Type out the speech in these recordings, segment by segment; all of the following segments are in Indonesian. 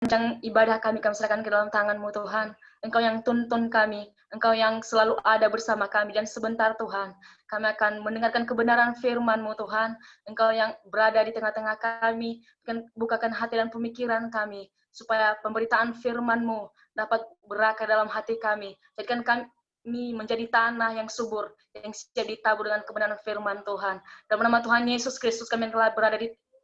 sepanjang ibadah kami serahkan ke dalam tangan-Mu Tuhan. Engkau yang tuntun kami, Engkau yang selalu ada bersama kami, dan sebentar Tuhan, kami akan mendengarkan kebenaran firman-Mu Tuhan. Engkau yang berada di tengah-tengah kami, bukakan hati dan pemikiran kami, supaya pemberitaan firman-Mu dapat berakar dalam hati kami. Jadikan kami menjadi tanah yang subur, yang siap ditabur dengan kebenaran firman Tuhan. Dalam nama Tuhan Yesus Kristus kami telah berada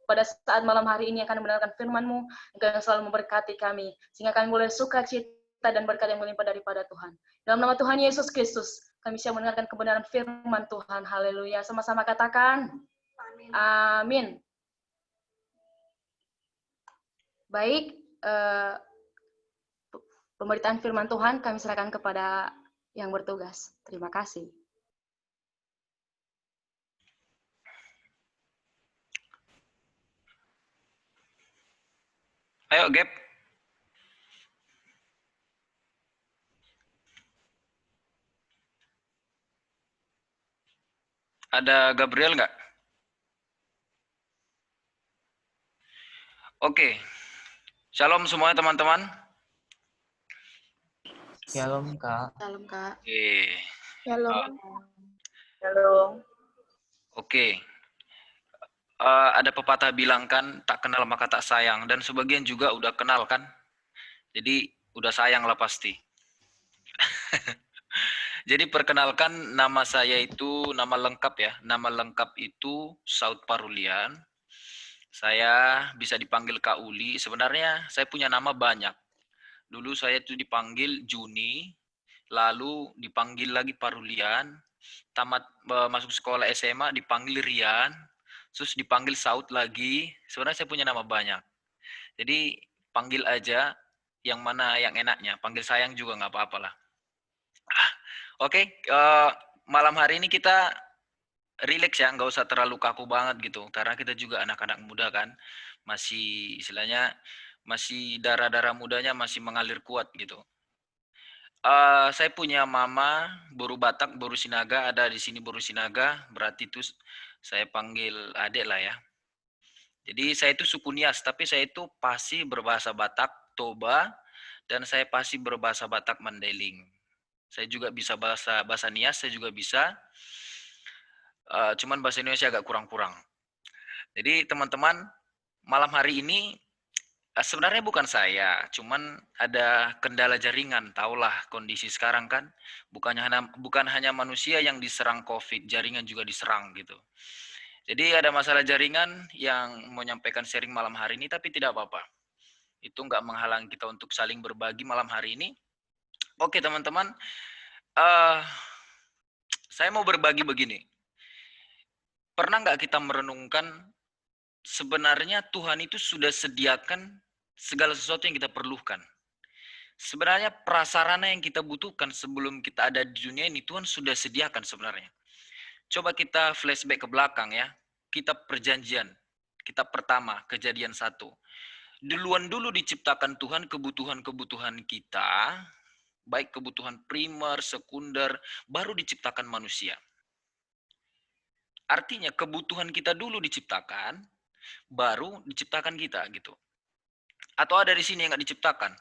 pada saat malam hari ini akan mendengarkan firman-Mu, Engkau yang selalu memberkati kami, sehingga kami boleh sukacita dan berkat yang melimpah daripada Tuhan. Dalam nama Tuhan Yesus Kristus, kami siap mendengarkan kebenaran firman Tuhan. Haleluya. Sama-sama katakan, amin. Baik, pemberitaan firman Tuhan kami serahkan kepada yang bertugas. Terima kasih. Ayo, Gap. Ada Gabriel nggak? Oke. Shalom semuanya teman-teman. Shalom, Kak. Shalom, Kak. Oke. Shalom. Shalom. Oke. Ada pepatah bilang kan, tak kenal maka tak sayang. Dan sebagian juga udah kenal kan. Jadi udah sayang lah pasti. Jadi perkenalkan, nama saya itu, nama lengkap ya. Nama lengkap itu Saud Parulian. Saya bisa dipanggil Kak Uli. Sebenarnya saya punya nama banyak. Dulu saya itu dipanggil Juni, lalu dipanggil lagi Parulian, tamat masuk sekolah SMA dipanggil Rian, terus dipanggil Saud lagi. Sebenarnya saya punya nama banyak. Jadi panggil aja yang mana yang enaknya. Panggil sayang juga nggak apa-apa lah. Oke, malam hari ini kita relax ya, nggak usah terlalu kaku banget gitu. Karena kita juga anak-anak muda kan, masih istilahnya masih darah-darah mudanya masih mengalir kuat gitu. Saya punya mama Boru Batak, Boru Sinaga, ada di sini Boru Sinaga, berarti itu saya panggil adik lah ya. Jadi saya itu suku Nias, tapi saya itu pasti berbahasa Batak, Toba, dan saya pasti berbahasa Batak Mandailing. Saya juga bisa bahasa Nias, saya juga bisa. Cuman bahasa Indonesia agak kurang-kurang. Jadi teman-teman, malam hari ini sebenarnya bukan saya, cuman ada kendala jaringan. Taulah kondisi sekarang kan, bukan hanya manusia yang diserang COVID, jaringan juga diserang gitu. Jadi ada masalah jaringan yang mau nyampaikan sharing malam hari ini, tapi tidak apa-apa. Itu nggak menghalangi kita untuk saling berbagi malam hari ini. Oke teman-teman, saya mau berbagi begini. Pernah nggak kita merenungkan sebenarnya Tuhan itu sudah sediakan segala sesuatu yang kita perlukan. Sebenarnya prasarana yang kita butuhkan sebelum kita ada di dunia ini Tuhan sudah sediakan sebenarnya. Coba kita flashback ke belakang ya. Kitab Perjanjian, kitab pertama, Kejadian 1. Duluan dulu diciptakan Tuhan kebutuhan-kebutuhan kita, baik kebutuhan primer, sekunder, baru diciptakan manusia. Artinya kebutuhan kita dulu diciptakan, baru diciptakan kita gitu. Atau ada di sini yang nggak diciptakan?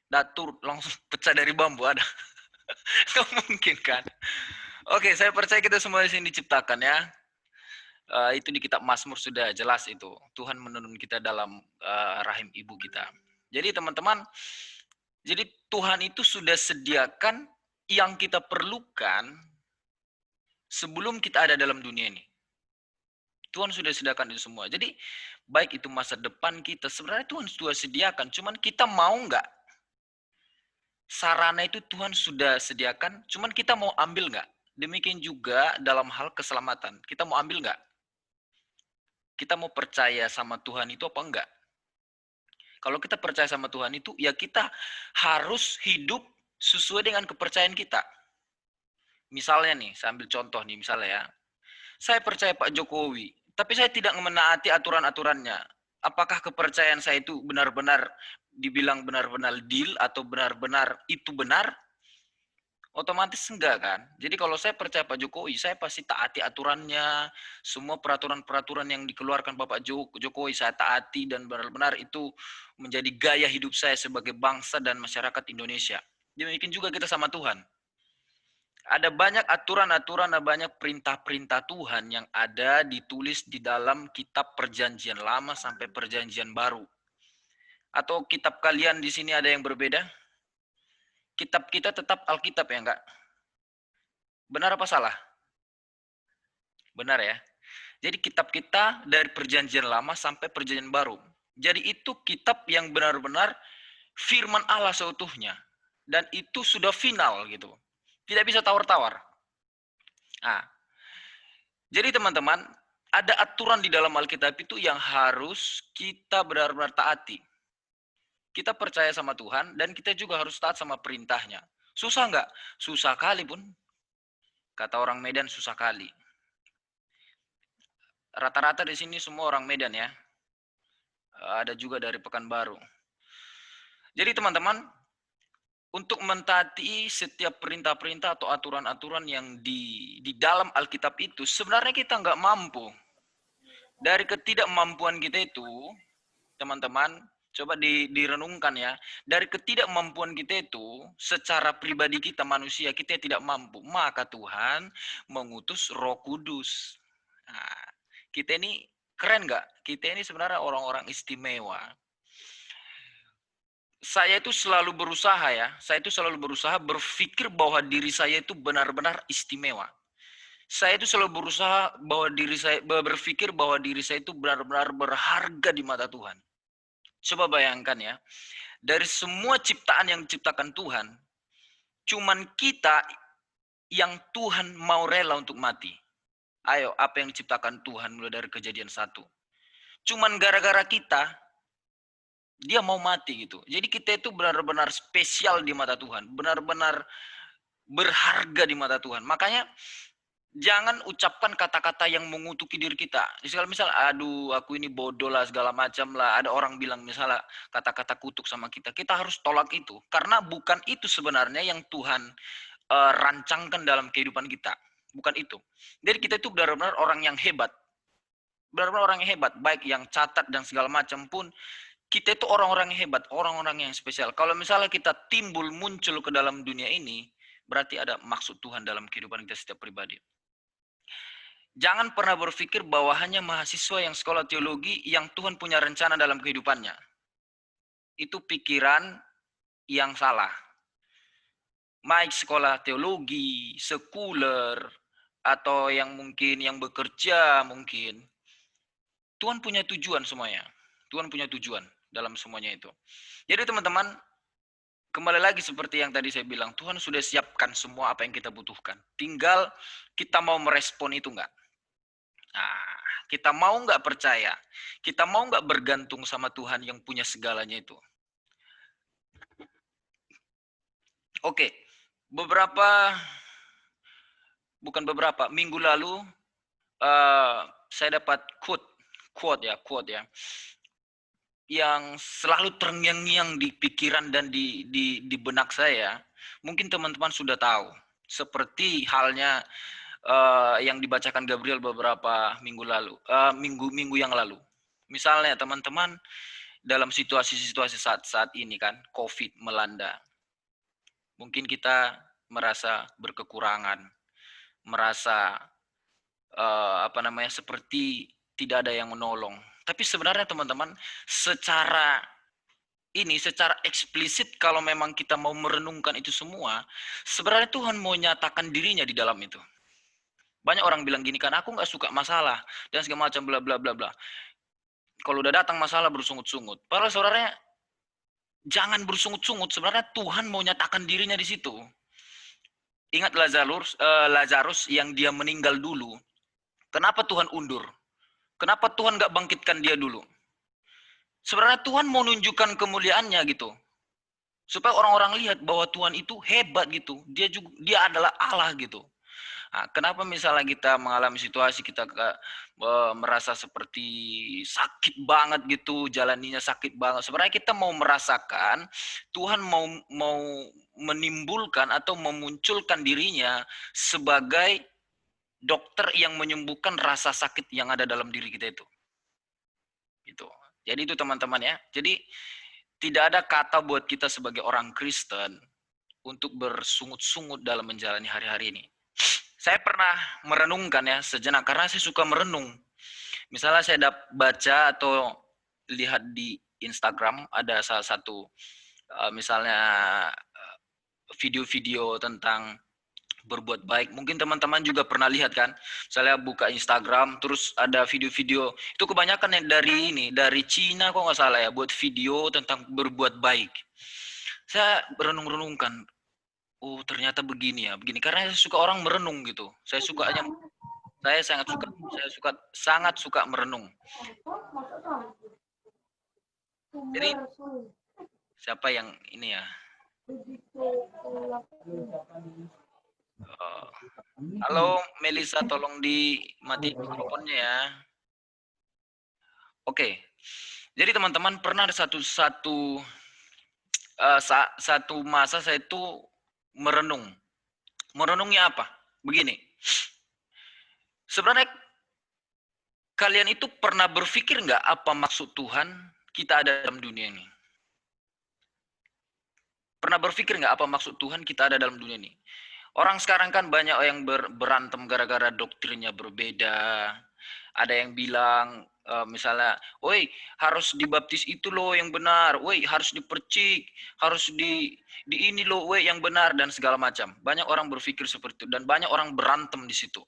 Datur langsung pecah dari bambu ada. Nggak mungkin kan? Oke, saya percaya kita semua di sini diciptakan ya. Itu di kitab Mazmur sudah jelas itu. Tuhan menenun kita dalam rahim ibu kita. Jadi teman-teman, jadi Tuhan itu sudah sediakan yang kita perlukan sebelum kita ada dalam dunia ini. Tuhan sudah sediakan itu semua. Jadi baik itu masa depan kita, sebenarnya Tuhan sudah sediakan. Cuman kita mau nggak? Sarana itu Tuhan sudah sediakan, cuman kita mau ambil nggak? Demikian juga dalam hal keselamatan. Kita mau ambil nggak? Kita mau percaya sama Tuhan itu apa enggak? Kalau kita percaya sama Tuhan itu, ya kita harus hidup sesuai dengan kepercayaan kita. Misalnya nih, saya ambil contoh nih, misalnya ya. Saya percaya Pak Jokowi, tapi saya tidak menaati aturan-aturannya. Apakah kepercayaan saya itu benar-benar dibilang benar-benar deal atau benar-benar itu benar? Otomatis enggak kan? Jadi kalau saya percaya Pak Jokowi, saya pasti taati aturannya, semua peraturan-peraturan yang dikeluarkan Bapak Jokowi saya taati dan benar-benar itu menjadi gaya hidup saya sebagai bangsa dan masyarakat Indonesia. Demikian juga kita sama Tuhan. Ada banyak aturan-aturan, ada banyak perintah-perintah Tuhan yang ada ditulis di dalam kitab Perjanjian Lama sampai Perjanjian Baru. Atau kitab kalian di sini ada yang berbeda? Kitab kita tetap Alkitab ya enggak? Benar apa salah? Benar ya. Jadi kitab kita dari Perjanjian Lama sampai Perjanjian Baru. Jadi itu kitab yang benar-benar firman Allah seutuhnya. Dan itu sudah final gitu. Tidak bisa tawar-tawar. Nah, jadi teman-teman, ada aturan di dalam Alkitab itu yang harus kita benar-benar taati. Kita percaya sama Tuhan dan kita juga harus taat sama perintahnya. Susah nggak? Susah kali pun. Kata orang Medan susah kali. Rata-rata di sini semua orang Medan ya. Ada juga dari Pekanbaru. Jadi teman-teman, untuk mentaati setiap perintah-perintah atau aturan-aturan yang di dalam Alkitab itu, sebenarnya kita nggak mampu. Dari ketidakmampuan kita itu, teman-teman, coba direnungkan ya. Dari ketidakmampuan kita itu, secara pribadi kita manusia, kita tidak mampu. Maka Tuhan mengutus Roh Kudus. Nah, kita ini keren nggak? Kita ini sebenarnya orang-orang istimewa. Saya itu selalu berusaha ya, saya itu selalu berusaha berpikir bahwa diri saya itu benar-benar istimewa. Saya itu selalu berusaha bahwa diri saya berpikir bahwa diri saya itu benar-benar berharga di mata Tuhan. Coba bayangkan ya, dari semua ciptaan yang diciptakan Tuhan, cuman kita yang Tuhan mau rela untuk mati. Ayo, apa yang diciptakan Tuhan mulai dari Kejadian 1. Cuman gara-gara kita, dia mau mati gitu. Jadi kita itu benar-benar spesial di mata Tuhan. Benar-benar berharga di mata Tuhan. Makanya jangan ucapkan kata-kata yang mengutuki diri kita. Misal, aduh aku ini bodoh lah segala macam lah. Ada orang bilang misalnya kata-kata kutuk sama kita. Kita harus tolak itu. Karena bukan itu sebenarnya yang Tuhan rancangkan dalam kehidupan kita. Bukan itu. Jadi kita itu benar-benar orang yang hebat. Benar-benar orang yang hebat. Baik yang catat dan segala macam pun. Kita itu orang-orang yang hebat, orang-orang yang spesial. Kalau misalnya kita muncul ke dalam dunia ini, berarti ada maksud Tuhan dalam kehidupan kita setiap pribadi. Jangan pernah berpikir bahwa hanya mahasiswa yang sekolah teologi yang Tuhan punya rencana dalam kehidupannya. Itu pikiran yang salah. Baik sekolah teologi, sekuler, atau yang mungkin yang bekerja mungkin. Tuhan punya tujuan semuanya. Tuhan punya tujuan dalam semuanya itu. Jadi teman-teman, kembali lagi seperti yang tadi saya bilang, Tuhan sudah siapkan semua apa yang kita butuhkan. Tinggal kita mau merespon itu enggak. Nah, kita mau enggak percaya? Kita mau enggak bergantung sama Tuhan yang punya segalanya itu? Oke, minggu lalu saya dapat quote ya. Yang selalu terngiang-ngiang di pikiran dan di benak saya, mungkin teman-teman sudah tahu. Seperti halnya yang dibacakan Gabriel beberapa minggu yang lalu. Misalnya teman-teman dalam situasi-situasi saat ini kan, COVID melanda. Mungkin kita merasa berkekurangan, merasa seperti tidak ada yang menolong. Tapi sebenarnya teman-teman, secara eksplisit kalau memang kita mau merenungkan itu semua, sebenarnya Tuhan mau nyatakan dirinya di dalam itu. Banyak orang bilang gini kan, aku nggak suka masalah dan segala macam bla bla bla bla. Kalau udah datang masalah bersungut-sungut. Padahal saudara jangan bersungut-sungut. Sebenarnya Tuhan mau nyatakan dirinya di situ. Ingat Lazarus yang dia meninggal dulu. Kenapa Tuhan undur? Kenapa Tuhan nggak bangkitkan dia dulu? Sebenarnya Tuhan mau nunjukkan kemuliaannya gitu. Supaya orang-orang lihat bahwa Tuhan itu hebat gitu. Dia adalah Allah gitu. Nah, kenapa misalnya kita mengalami situasi kita merasa seperti sakit banget gitu, jalaninya sakit banget. Sebenarnya kita mau merasakan Tuhan mau menimbulkan atau memunculkan dirinya sebagai dokter yang menyembuhkan rasa sakit yang ada dalam diri kita itu. Gitu. Jadi itu teman-teman ya. Jadi tidak ada kata buat kita sebagai orang Kristen untuk bersungut-sungut dalam menjalani hari-hari ini. Saya pernah merenungkan ya sejenak karena saya suka merenung. Misalnya saya baca atau lihat di Instagram ada salah satu misalnya video-video tentang berbuat baik. Mungkin teman-teman juga pernah lihat kan, saya buka Instagram terus ada video-video itu kebanyakan yang dari Cina kok nggak salah ya, buat video tentang berbuat baik. Saya berenung-renungkan, oh ternyata begini ya, begini, karena saya suka orang merenung gitu. Saya sangat suka merenung. Jadi siapa yang ini ya? Halo Melisa, tolong dimati mikrofonnya ya. Oke. Jadi teman-teman pernah ada satu masa saya itu merenung. Merenungnya apa? Begini. Sebenarnya kalian itu pernah berpikir nggak apa maksud Tuhan kita ada dalam dunia ini? Pernah berpikir nggak apa maksud Tuhan kita ada dalam dunia ini? Orang sekarang kan banyak yang berantem gara-gara doktrinnya berbeda. Ada yang bilang misalnya, woi harus dibaptis itu loh yang benar, woi harus dipercik, harus di ini loh woi yang benar dan segala macam. Banyak orang berpikir seperti itu dan banyak orang berantem di situ.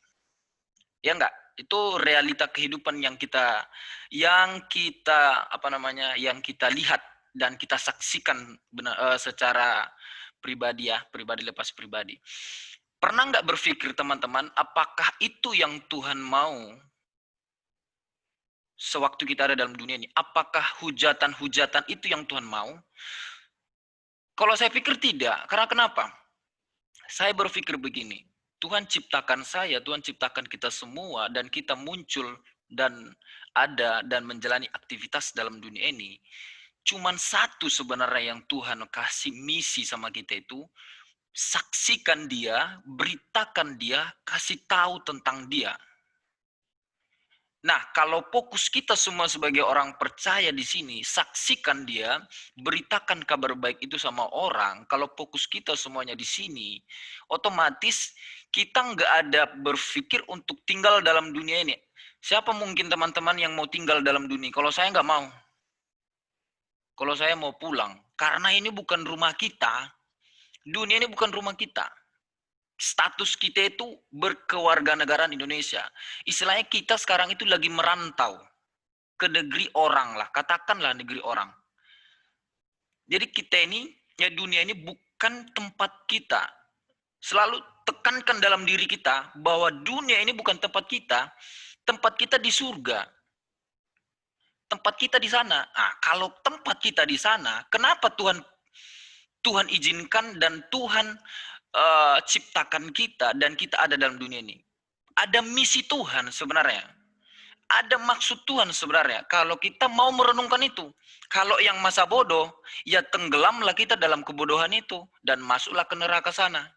Ya enggak? Itu realita kehidupan yang kita lihat dan kita saksikan secara pribadi ya, pribadi lepas pribadi. Pernah nggak berpikir teman-teman, apakah itu yang Tuhan mau sewaktu kita ada dalam dunia ini? Apakah hujatan-hujatan itu yang Tuhan mau? Kalau saya pikir tidak, karena kenapa? Saya berpikir begini, Tuhan ciptakan saya, Tuhan ciptakan kita semua, dan kita muncul dan ada dan menjalani aktivitas dalam dunia ini. Cuman satu sebenarnya yang Tuhan kasih misi sama kita itu, saksikan dia, beritakan dia, kasih tahu tentang dia. Nah, kalau fokus kita semua sebagai orang percaya di sini, saksikan dia, beritakan kabar baik itu sama orang. Kalau fokus kita semuanya di sini, otomatis kita nggak ada berpikir untuk tinggal dalam dunia ini. Siapa mungkin teman-teman yang mau tinggal dalam dunia? Kalau saya nggak mau. Kalau saya mau pulang. Karena ini bukan rumah kita. Dunia ini bukan rumah kita. Status kita itu berkewarganegaraan Indonesia. Istilahnya kita sekarang itu lagi merantau ke negeri orang lah, katakanlah negeri orang. Jadi kita ini, ya dunia ini bukan tempat kita. Selalu tekankan dalam diri kita bahwa dunia ini bukan tempat kita di surga. Tempat kita di sana. Nah, kalau tempat kita di sana, kenapa Tuhan izinkan dan Tuhan ciptakan kita dan kita ada dalam dunia ini? Ada misi Tuhan sebenarnya. Ada maksud Tuhan sebenarnya. Kalau kita mau merenungkan itu. Kalau yang masa bodoh, ya tenggelamlah kita dalam kebodohan itu. Dan masuklah ke neraka sana.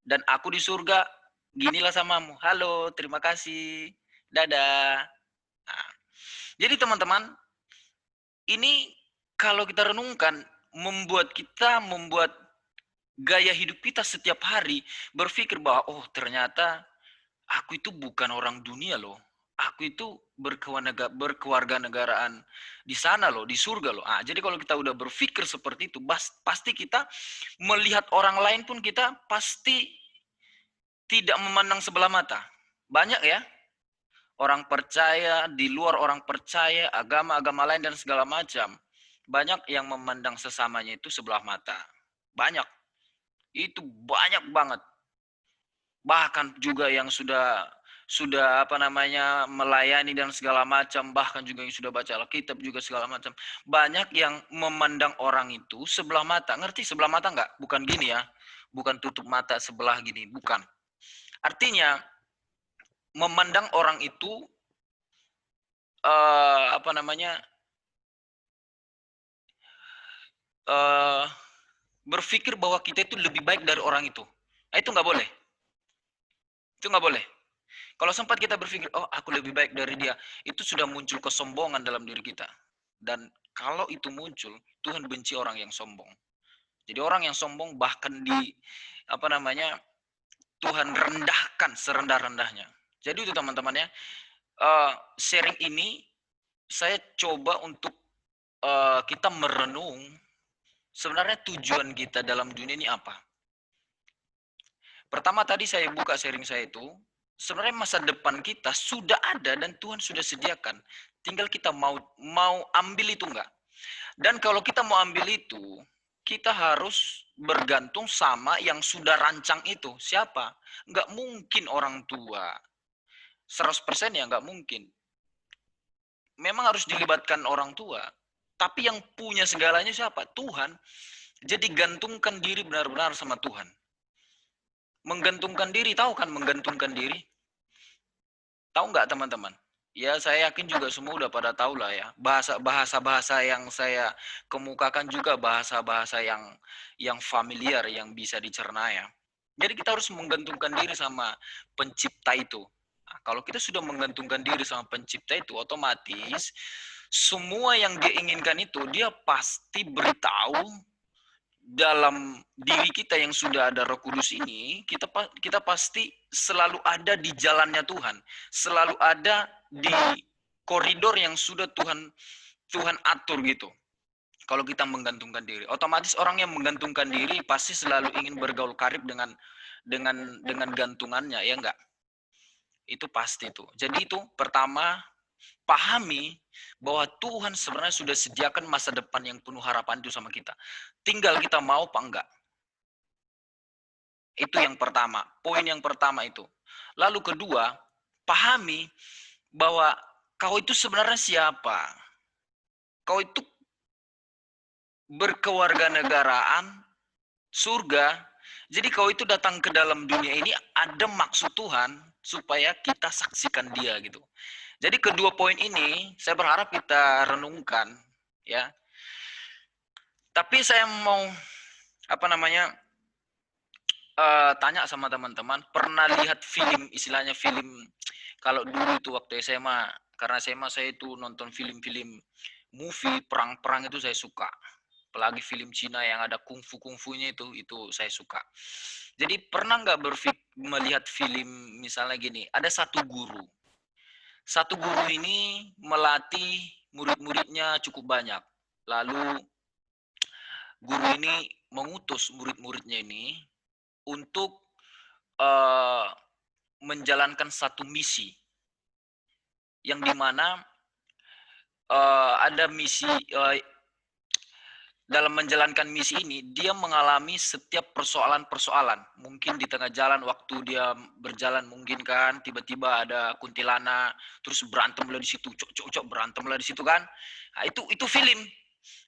Dan aku di surga, ginilah samamu. Halo, terima kasih. Dadah. Nah, jadi teman-teman, ini kalau kita renungkan, membuat gaya hidup kita setiap hari berpikir bahwa, oh ternyata aku itu bukan orang dunia loh. Aku itu berkewarganegaraan di sana loh, di surga loh. Jadi kalau kita udah berpikir seperti itu, pasti kita melihat orang lain pun kita pasti tidak memandang sebelah mata. Banyak ya, orang percaya, di luar orang percaya, agama-agama lain dan segala macam. Banyak yang memandang sesamanya itu sebelah mata. Banyak. Itu banyak banget. Bahkan juga yang sudah melayani dan segala macam, bahkan juga yang sudah baca Alkitab juga segala macam. Banyak yang memandang orang itu sebelah mata. Ngerti sebelah mata enggak? Bukan gini ya. Bukan tutup mata sebelah gini, bukan. Artinya memandang orang itu berpikir bahwa kita itu lebih baik dari orang itu. Nah, itu nggak boleh. Itu nggak boleh. Kalau sempat kita berpikir, oh aku lebih baik dari dia, itu sudah muncul kesombongan dalam diri kita. Dan kalau itu muncul, Tuhan benci orang yang sombong. Jadi orang yang sombong bahkan Tuhan rendahkan serendah-rendahnya. Jadi itu teman-teman ya, sharing ini saya coba untuk kita merenung sebenarnya tujuan kita dalam dunia ini apa. Pertama tadi saya buka sharing saya itu, sebenarnya masa depan kita sudah ada dan Tuhan sudah sediakan. Tinggal kita mau ambil itu enggak. Dan kalau kita mau ambil itu, kita harus bergantung sama yang sudah rancang itu. Siapa? Enggak mungkin orang tua. 100% ya enggak mungkin. Memang harus dilibatkan orang tua. Tapi yang punya segalanya siapa? Tuhan. Jadi gantungkan diri benar-benar sama Tuhan. Menggantungkan diri, tahu kan menggantungkan diri? Tahu nggak teman-teman? Ya saya yakin juga semua udah pada tahu lah ya. Bahasa-bahasa yang saya kemukakan juga bahasa-bahasa yang familiar, yang bisa dicerna ya. Jadi kita harus menggantungkan diri sama pencipta itu. Nah, kalau kita sudah menggantungkan diri sama pencipta itu, otomatis semua yang dia inginkan itu dia pasti beritahu dalam diri kita yang sudah ada Roh Kudus ini, kita pasti selalu ada di jalannya Tuhan, selalu ada di koridor yang sudah Tuhan atur gitu. Kalau kita menggantungkan diri, otomatis orang yang menggantungkan diri pasti selalu ingin bergaul karib dengan gantungannya, ya enggak? Itu pasti tuh. Jadi itu pertama, pahami bahwa Tuhan sebenarnya sudah sediakan masa depan yang penuh harapan itu sama kita. Tinggal kita mau apa enggak. Itu yang pertama. Poin yang pertama itu. Lalu kedua, pahami bahwa kau itu sebenarnya siapa. Kau itu berkewarganegaraan, surga. Jadi kau itu datang ke dalam dunia ini ada maksud Tuhan supaya kita saksikan dia gitu. Jadi kedua poin ini saya berharap kita renungkan ya. Tapi saya mau tanya sama teman-teman, pernah lihat film, istilahnya film kalau dulu itu waktu SMA, karena SMA saya itu nonton film-film movie perang-perang itu saya suka. Apalagi film Cina yang ada kungfu-kungfunya itu saya suka. Jadi pernah nggak melihat film misalnya gini, ada satu guru. Satu guru ini melatih murid-muridnya cukup banyak. Lalu guru ini mengutus murid-muridnya ini untuk menjalankan satu misi. Yang dimana ada misi, dalam menjalankan misi ini, dia mengalami setiap persoalan-persoalan. Mungkin di tengah jalan, waktu dia berjalan, mungkin kan, tiba-tiba ada kuntilanak, terus berantemlah di situ, cok berantemlah di situ kan. Nah, itu film.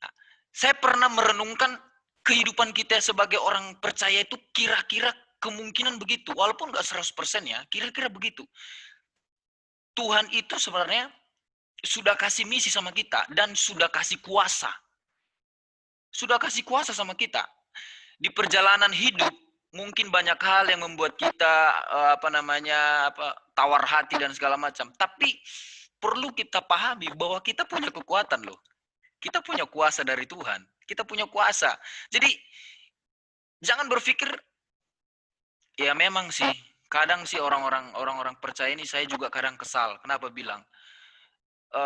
Nah, saya pernah merenungkan kehidupan kita sebagai orang percaya itu kira-kira kemungkinan begitu. Walaupun nggak 100% ya, kira-kira begitu. Tuhan itu sebenarnya sudah kasih misi sama kita dan sudah kasih kuasa. Sudah kasih kuasa sama kita. Di perjalanan hidup mungkin banyak hal yang membuat kita tawar hati dan segala macam. Tapi perlu kita pahami bahwa kita punya kekuatan loh. Kita punya kuasa dari Tuhan. Kita punya kuasa. Jadi jangan berpikir ya memang sih kadang sih orang-orang percaya ini saya juga kadang kesal. Kenapa bilang?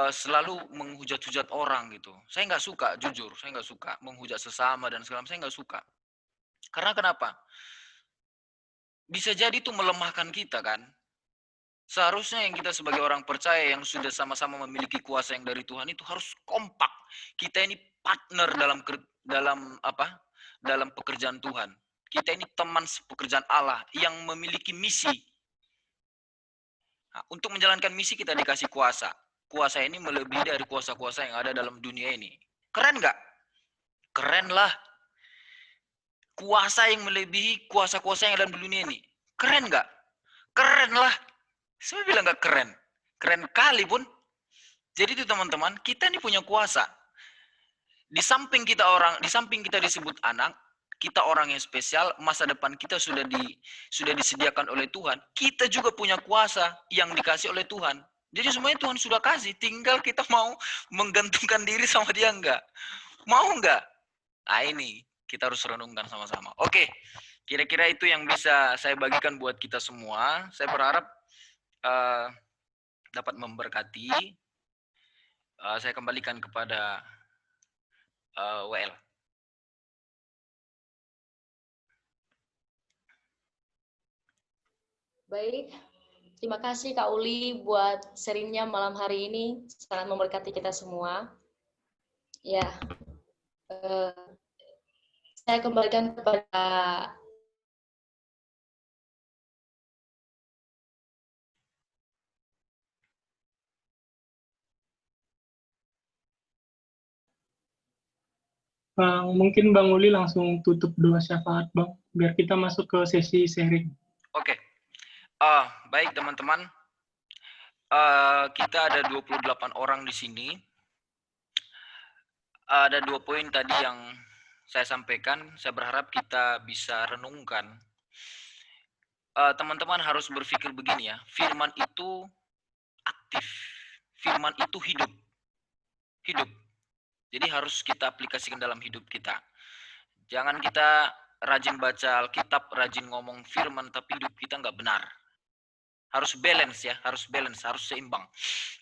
Selalu menghujat-hujat orang gitu. Saya nggak suka, jujur. Saya nggak suka menghujat sesama dan segala macam. Saya nggak suka. Karena kenapa? Bisa jadi itu melemahkan kita kan. Seharusnya yang kita sebagai orang percaya yang sudah sama-sama memiliki kuasa yang dari Tuhan itu harus kompak. Kita ini partner dalam pekerjaan Tuhan. Kita ini teman pekerjaan Allah yang memiliki misi. Nah, untuk menjalankan misi kita dikasih kuasa. Kuasa ini melebihi dari kuasa-kuasa yang ada dalam dunia ini. Keren nggak? Keren lah. Kuasa yang melebihi kuasa-kuasa yang ada dalam dunia ini. Keren nggak? Keren lah. Saya bilang nggak keren. Keren kali pun. Jadi itu teman-teman, kita ini punya kuasa. Di samping kita disebut anak, kita orang yang spesial, masa depan kita sudah disediakan oleh Tuhan. Kita juga punya kuasa yang dikasih oleh Tuhan. Jadi semuanya Tuhan sudah kasih, tinggal kita mau menggantungkan diri sama Dia enggak? Mau enggak? Nah ini, kita harus renungkan sama-sama. Oke, kira-kira itu yang bisa saya bagikan buat kita semua. Saya berharap dapat memberkati. Saya kembalikan kepada WL. Baik, terima kasih Kak Uli buat sharingnya malam hari ini, sangat memberkati kita semua. Ya, saya kembalikan kepada mungkin Bang Uli langsung tutup doa syafaat, Bang, biar kita masuk ke sesi sharing. Oke. Baik teman-teman. Kita ada 28 orang di sini. Ada 2 poin tadi yang saya sampaikan. Saya berharap kita bisa renungkan. Teman-teman harus berpikir begini ya. Firman itu aktif. Firman itu hidup. Hidup. Jadi harus kita aplikasikan dalam hidup kita. Jangan kita rajin baca Alkitab, rajin ngomong firman, tapi hidup kita nggak benar. Harus balance ya, harus seimbang.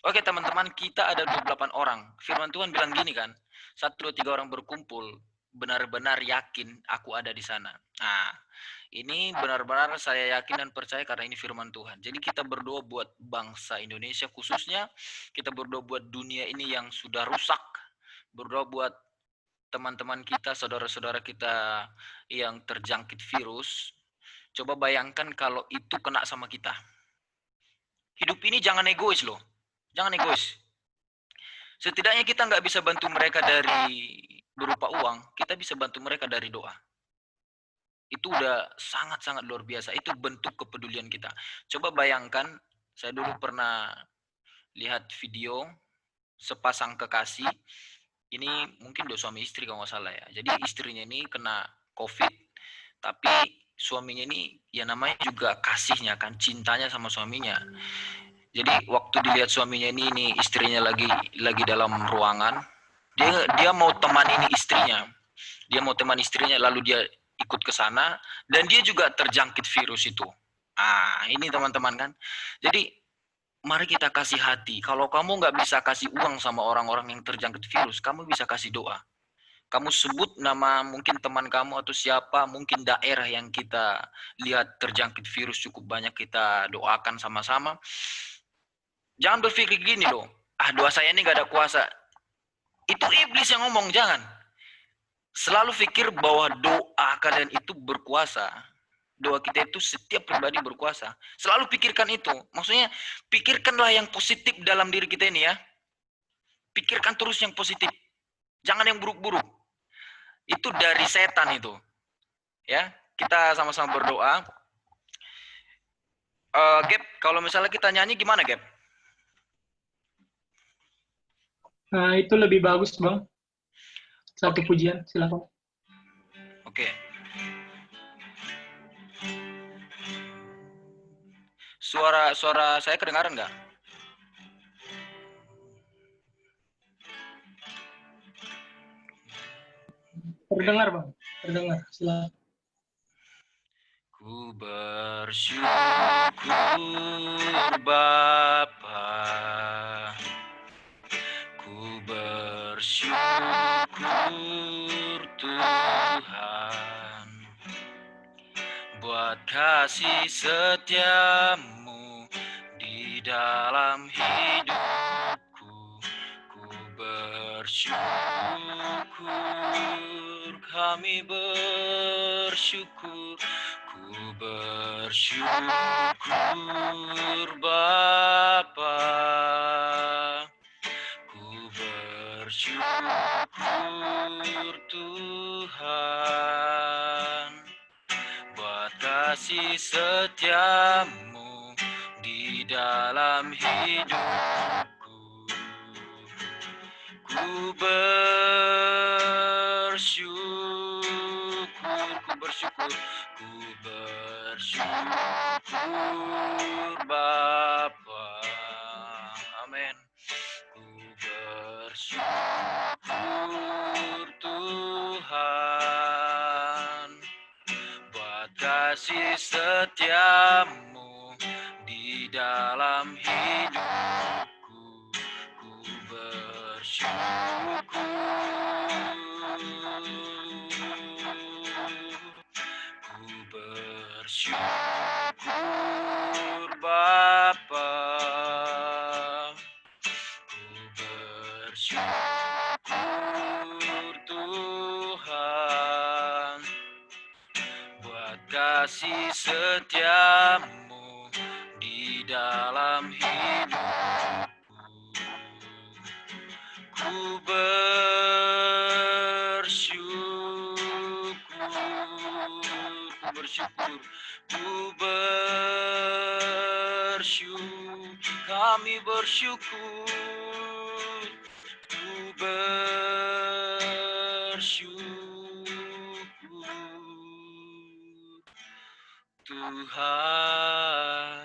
Oke teman-teman, kita ada 28 orang. Firman Tuhan bilang gini kan, 1, 2, 3 orang berkumpul, benar-benar yakin aku ada di sana. Nah, ini benar-benar saya yakin dan percaya karena ini firman Tuhan. Jadi kita berdoa buat bangsa Indonesia khususnya, kita berdoa buat dunia ini yang sudah rusak, berdoa buat teman-teman kita, saudara-saudara kita yang terjangkit virus. Coba bayangkan kalau itu kena sama kita. Hidup ini jangan egois loh. Jangan egois. Setidaknya kita nggak bisa bantu mereka dari berupa uang, kita bisa bantu mereka dari doa. Itu udah sangat-sangat luar biasa. Itu bentuk kepedulian kita. Coba bayangkan, saya dulu pernah lihat video sepasang kekasih. Ini mungkin dua suami istri kalau nggak salah ya. Jadi istrinya ini kena COVID, tapi suaminya ini ya namanya juga kasihnya kan, cintanya sama suaminya. Jadi waktu dilihat suaminya ini istrinya lagi dalam ruangan, dia mau teman ini istrinya. Dia mau teman istrinya, lalu dia ikut ke sana dan dia juga terjangkit virus itu. Ini teman-teman kan. Jadi mari kita kasih hati. Kalau kamu nggak bisa kasih uang sama orang-orang yang terjangkit virus, kamu bisa kasih doa. Kamu sebut nama mungkin teman kamu atau siapa, mungkin daerah yang kita lihat terjangkit virus cukup banyak, kita doakan sama-sama. Jangan berpikir gini loh, doa saya ini nggak ada kuasa. Itu iblis yang ngomong, jangan. Selalu pikir bahwa doa kalian itu berkuasa. Doa kita itu setiap pribadi berkuasa. Selalu pikirkan itu. Maksudnya, pikirkanlah yang positif dalam diri kita ini ya. Pikirkan terus yang positif. Jangan yang buruk-buruk. Itu dari setan itu. Ya, kita sama-sama berdoa. Gap, kalau misalnya kita nyanyi gimana, Gap? Nah, itu lebih bagus, Bang. Satu pujian, silakan. Oke. Suara saya kedengaran nggak? Terdengar, Bang. Terdengar, silakan. Ku bersyukur Bapa, ku bersyukur Tuhan, buat kasih setiamu di dalam hidupku. Ku bersyukur, kami bersyukur. Ku bersyukur Bapa, ku bersyukur Tuhan, buat kasih setiamu di dalam hidupku. Ku bersyukur bersyukur, ku bersyukur Bapa. Amin. Ku bersyukur Tuhan buat kasih setiamu di dalam hidupku. Ku bersyukur, ku bersyukur Bapa. Ku bersyukur Tuhan buat kasih setiamu di dalam hidupku. Ku bersyukur, kami bersyukur, ku bersyukur Tuhan.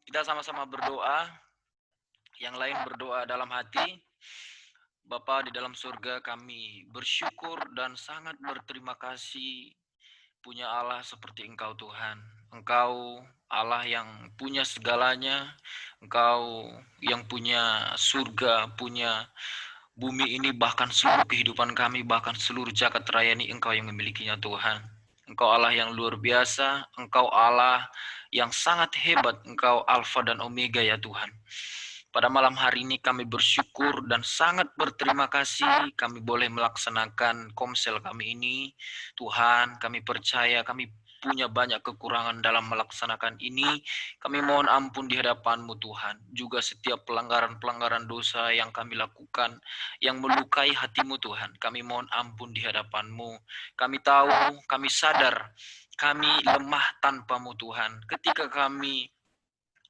Kita sama-sama berdoa. Yang lain berdoa dalam hati. Bapa di dalam surga, kami bersyukur dan sangat berterima kasih punya Allah seperti Engkau Tuhan. Engkau Allah yang punya segalanya. Engkau yang punya surga, punya bumi ini, bahkan seluruh kehidupan kami, bahkan seluruh jagat raya ini Engkau yang memilikinya Tuhan. Engkau Allah yang luar biasa, Engkau Allah yang sangat hebat, Engkau Alfa dan Omega ya Tuhan. Pada malam hari ini kami bersyukur dan sangat berterima kasih kami boleh melaksanakan komsel kami ini. Tuhan, kami percaya kami punya banyak kekurangan dalam melaksanakan ini. Kami mohon ampun di hadapan-Mu Tuhan. Juga setiap pelanggaran-pelanggaran dosa yang kami lakukan, yang melukai hati-Mu Tuhan. Kami mohon ampun di hadapan-Mu. Kami tahu, kami sadar, kami lemah tanpa-Mu Tuhan. Ketika kami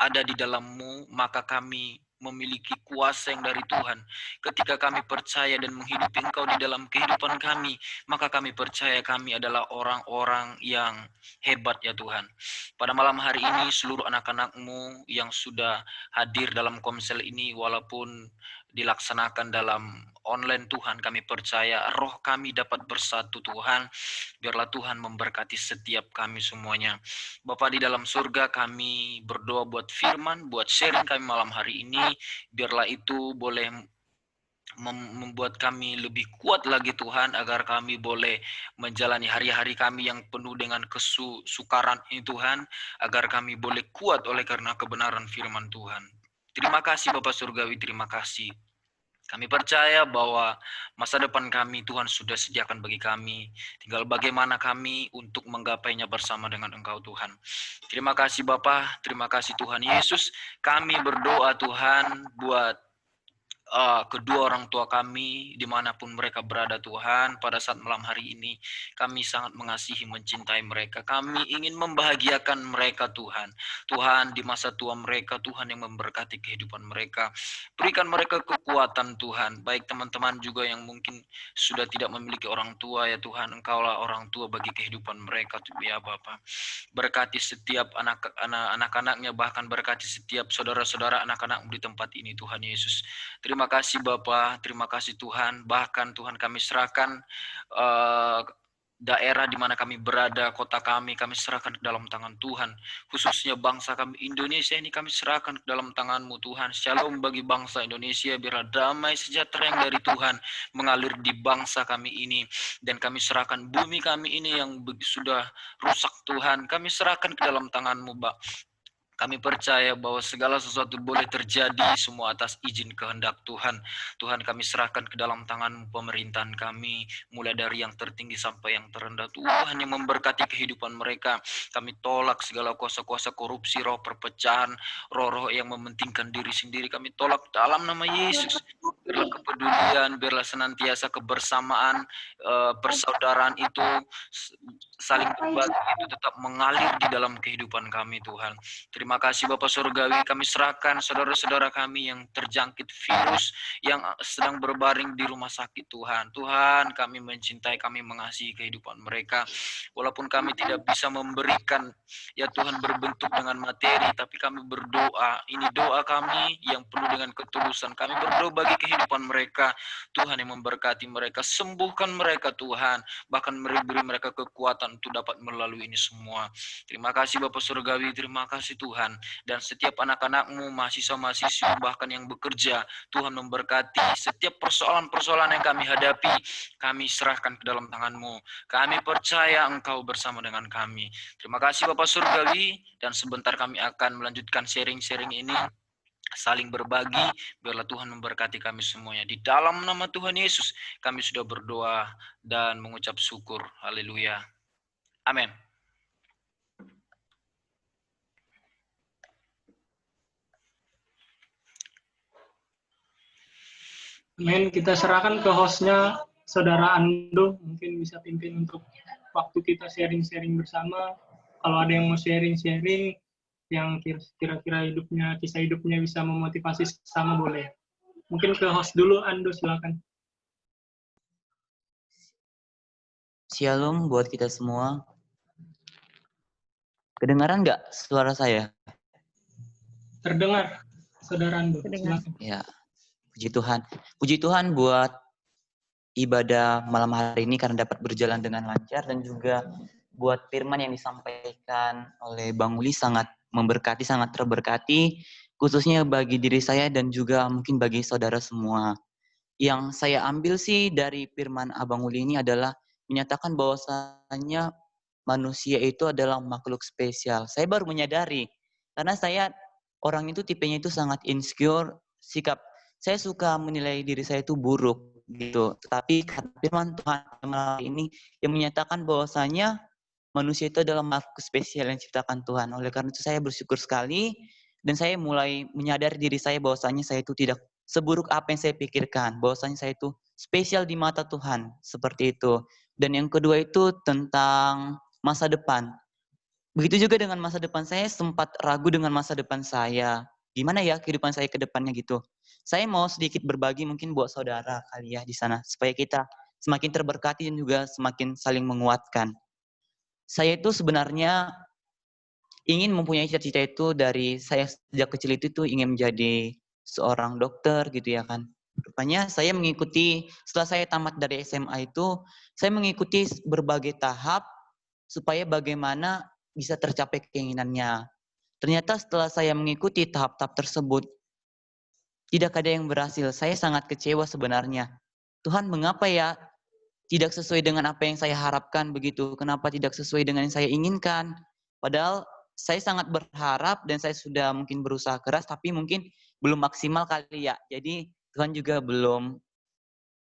ada di dalam-Mu, maka kami memiliki kuasa yang dari Tuhan. Ketika kami percaya dan menghidupi Engkau di dalam kehidupan kami, maka kami percaya kami adalah orang-orang yang hebat ya Tuhan. Pada malam hari ini seluruh anak-anak-Mu yang sudah hadir dalam komsel ini, walaupun dilaksanakan dalam online Tuhan, kami percaya roh kami dapat bersatu Tuhan. Biarlah Tuhan memberkati setiap kami semuanya. Bapa di dalam surga, kami berdoa buat firman, buat sharing kami malam hari ini. Biarlah itu boleh membuat kami lebih kuat lagi Tuhan, agar kami boleh menjalani hari-hari kami yang penuh dengan kesukaran ini Tuhan, agar kami boleh kuat oleh karena kebenaran firman Tuhan. Terima kasih Bapak Surgawi, terima kasih. Kami percaya bahwa masa depan kami Tuhan sudah sediakan bagi kami. Tinggal bagaimana kami untuk menggapainya bersama dengan Engkau Tuhan. Terima kasih Bapa, terima kasih Tuhan Yesus. Kami berdoa Tuhan buat kedua orang tua kami dimanapun mereka berada Tuhan. Pada saat malam hari ini kami sangat mengasihi, mencintai mereka. Kami ingin membahagiakan mereka Tuhan. Tuhan di masa tua mereka, Tuhan yang memberkati kehidupan mereka. Berikan mereka kekuatan Tuhan. Baik teman-teman juga yang mungkin sudah tidak memiliki orang tua ya Tuhan, Engkaulah orang tua bagi kehidupan mereka ya Bapa. Berkati setiap anak-anaknya, bahkan berkati setiap saudara-saudara anak-anak di tempat ini Tuhan Yesus. Terima kasih Bapa, terima kasih Tuhan. Bahkan Tuhan kami serahkan daerah di mana kami berada, kota kami serahkan ke dalam tangan Tuhan. Khususnya bangsa kami Indonesia ini kami serahkan ke dalam tangan-Mu Tuhan. Shalom bagi bangsa Indonesia, biarlah damai sejahtera yang dari Tuhan mengalir di bangsa kami ini. Dan kami serahkan bumi kami ini yang sudah rusak Tuhan, kami serahkan ke dalam tangan-Mu Kami percaya bahwa segala sesuatu boleh terjadi semua atas izin kehendak Tuhan. Tuhan, kami serahkan ke dalam tangan pemerintahan kami, mulai dari yang tertinggi sampai yang terendah. Tuhan yang memberkati kehidupan mereka. Kami tolak segala kuasa-kuasa korupsi, roh perpecahan, roh-roh yang mementingkan diri sendiri. Kami tolak dalam nama Yesus. Biarlah kepedulian, biarlah senantiasa kebersamaan, persaudaraan itu, saling berbagi itu tetap mengalir di dalam kehidupan kami Tuhan. Terima Terima kasih Bapak Surgawi, kami serahkan saudara-saudara kami yang terjangkit virus, yang sedang berbaring di rumah sakit Tuhan. Tuhan, kami mencintai, kami mengasihi kehidupan mereka. Walaupun kami tidak bisa memberikan, ya Tuhan, berbentuk dengan materi, tapi kami berdoa. Ini doa kami yang penuh dengan ketulusan. Kami berdoa bagi kehidupan mereka. Tuhan yang memberkati mereka, sembuhkan mereka Tuhan. Bahkan beri mereka kekuatan untuk dapat melalui ini semua. Terima kasih Bapak Surgawi, terima kasih Tuhan. Dan setiap anak-anak-Mu, mahasiswa-mahasiswa, bahkan yang bekerja, Tuhan memberkati. Setiap persoalan-persoalan yang kami hadapi, kami serahkan ke dalam tangan-Mu. Kami percaya Engkau bersama dengan kami. Terima kasih Bapak Surgawi, dan sebentar kami akan melanjutkan sharing-sharing ini, saling berbagi, biarlah Tuhan memberkati kami semuanya. Di dalam nama Tuhan Yesus, kami sudah berdoa dan mengucap syukur. Haleluya. Amin. Amin. Kita serahkan ke hostnya, Saudara Ando, mungkin bisa pimpin untuk waktu kita sharing-sharing bersama. Kalau ada yang mau sharing-sharing, yang kira-kira hidupnya, kisah hidupnya bisa memotivasi sama, boleh. Mungkin ke host dulu, Ando, silakan. Shalom buat kita semua. Kedengaran nggak suara saya? Terdengar, Saudara Ando, Terdengar. silakan. Ya, puji Tuhan. Puji Tuhan buat ibadah malam hari ini karena dapat berjalan dengan lancar, dan juga buat firman yang disampaikan oleh Bang Uli sangat memberkati, sangat terberkati, khususnya bagi diri saya dan juga mungkin bagi saudara semua. Yang saya ambil sih dari firman Abang Uli ini adalah menyatakan bahwasannya manusia itu adalah makhluk spesial. Saya baru menyadari, karena saya orang itu tipenya itu sangat insecure, sikap saya suka menilai diri saya itu buruk gitu. Tetapi firman Tuhan ini yang menyatakan bahwasanya manusia itu adalah makhluk spesial yang diciptakan Tuhan. Oleh karena itu saya bersyukur sekali, dan saya mulai menyadari diri saya bahwasanya saya itu tidak seburuk apa yang saya pikirkan, bahwasanya saya itu spesial di mata Tuhan, seperti itu. Dan yang kedua itu tentang masa depan. Begitu juga dengan masa depan, saya sempat ragu dengan masa depan saya. Gimana ya kehidupan saya ke depannya gitu. Saya mau sedikit berbagi mungkin buat saudara kali ya di sana, supaya kita semakin terberkati dan juga semakin saling menguatkan. Saya itu sebenarnya ingin mempunyai cita-cita itu dari saya sejak kecil itu tuh ingin menjadi seorang dokter gitu ya kan. Rupanya saya mengikuti, setelah saya tamat dari SMA itu, saya mengikuti berbagai tahap supaya bagaimana bisa tercapai keinginannya. Ternyata setelah saya mengikuti tahap-tahap tersebut, tidak ada yang berhasil. Saya sangat kecewa sebenarnya. Tuhan, mengapa ya tidak sesuai dengan apa yang saya harapkan begitu? Kenapa tidak sesuai dengan yang saya inginkan? Padahal saya sangat berharap dan saya sudah mungkin berusaha keras, tapi mungkin belum maksimal kali ya. Jadi Tuhan juga belum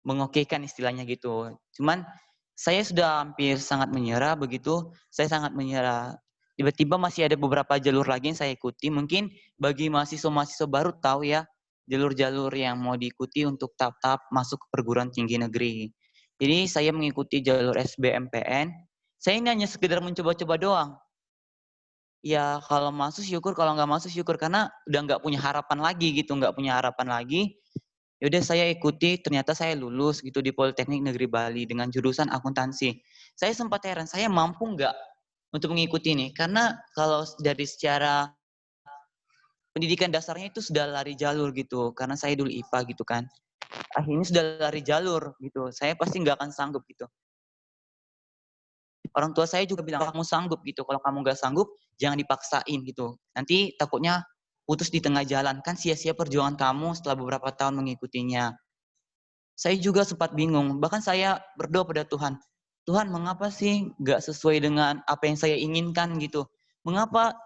mengokekan istilahnya gitu. Cuman saya sudah hampir sangat menyerah begitu. Saya sangat menyerah. Tiba-tiba masih ada beberapa jalur lagi yang saya ikuti. Mungkin bagi mahasiswa-mahasiswa baru tahu ya, jalur-jalur yang mau diikuti untuk tahap-tahap masuk ke perguruan tinggi negeri. Jadi saya mengikuti jalur SBMPN. Saya ini hanya sekedar mencoba-coba doang. Ya kalau masuk syukur, kalau nggak masuk syukur. Karena udah nggak punya harapan lagi gitu, nggak punya harapan lagi. Yaudah saya ikuti, ternyata saya lulus gitu di Politeknik Negeri Bali dengan jurusan akuntansi. Saya sempat heran, saya mampu nggak untuk mengikuti ini? Karena kalau dari secara pendidikan dasarnya itu sudah lari jalur gitu, karena saya dulu IPA gitu kan. Akhirnya sudah lari jalur gitu, saya pasti nggak akan sanggup gitu. Orang tua saya juga bilang, kamu sanggup gitu, kalau kamu nggak sanggup, jangan dipaksain gitu. Nanti takutnya putus di tengah jalan, kan sia-sia perjuangan kamu setelah beberapa tahun mengikutinya. Saya juga sempat bingung, bahkan saya berdoa pada Tuhan, Tuhan mengapa sih nggak sesuai dengan apa yang saya inginkan gitu. Mengapa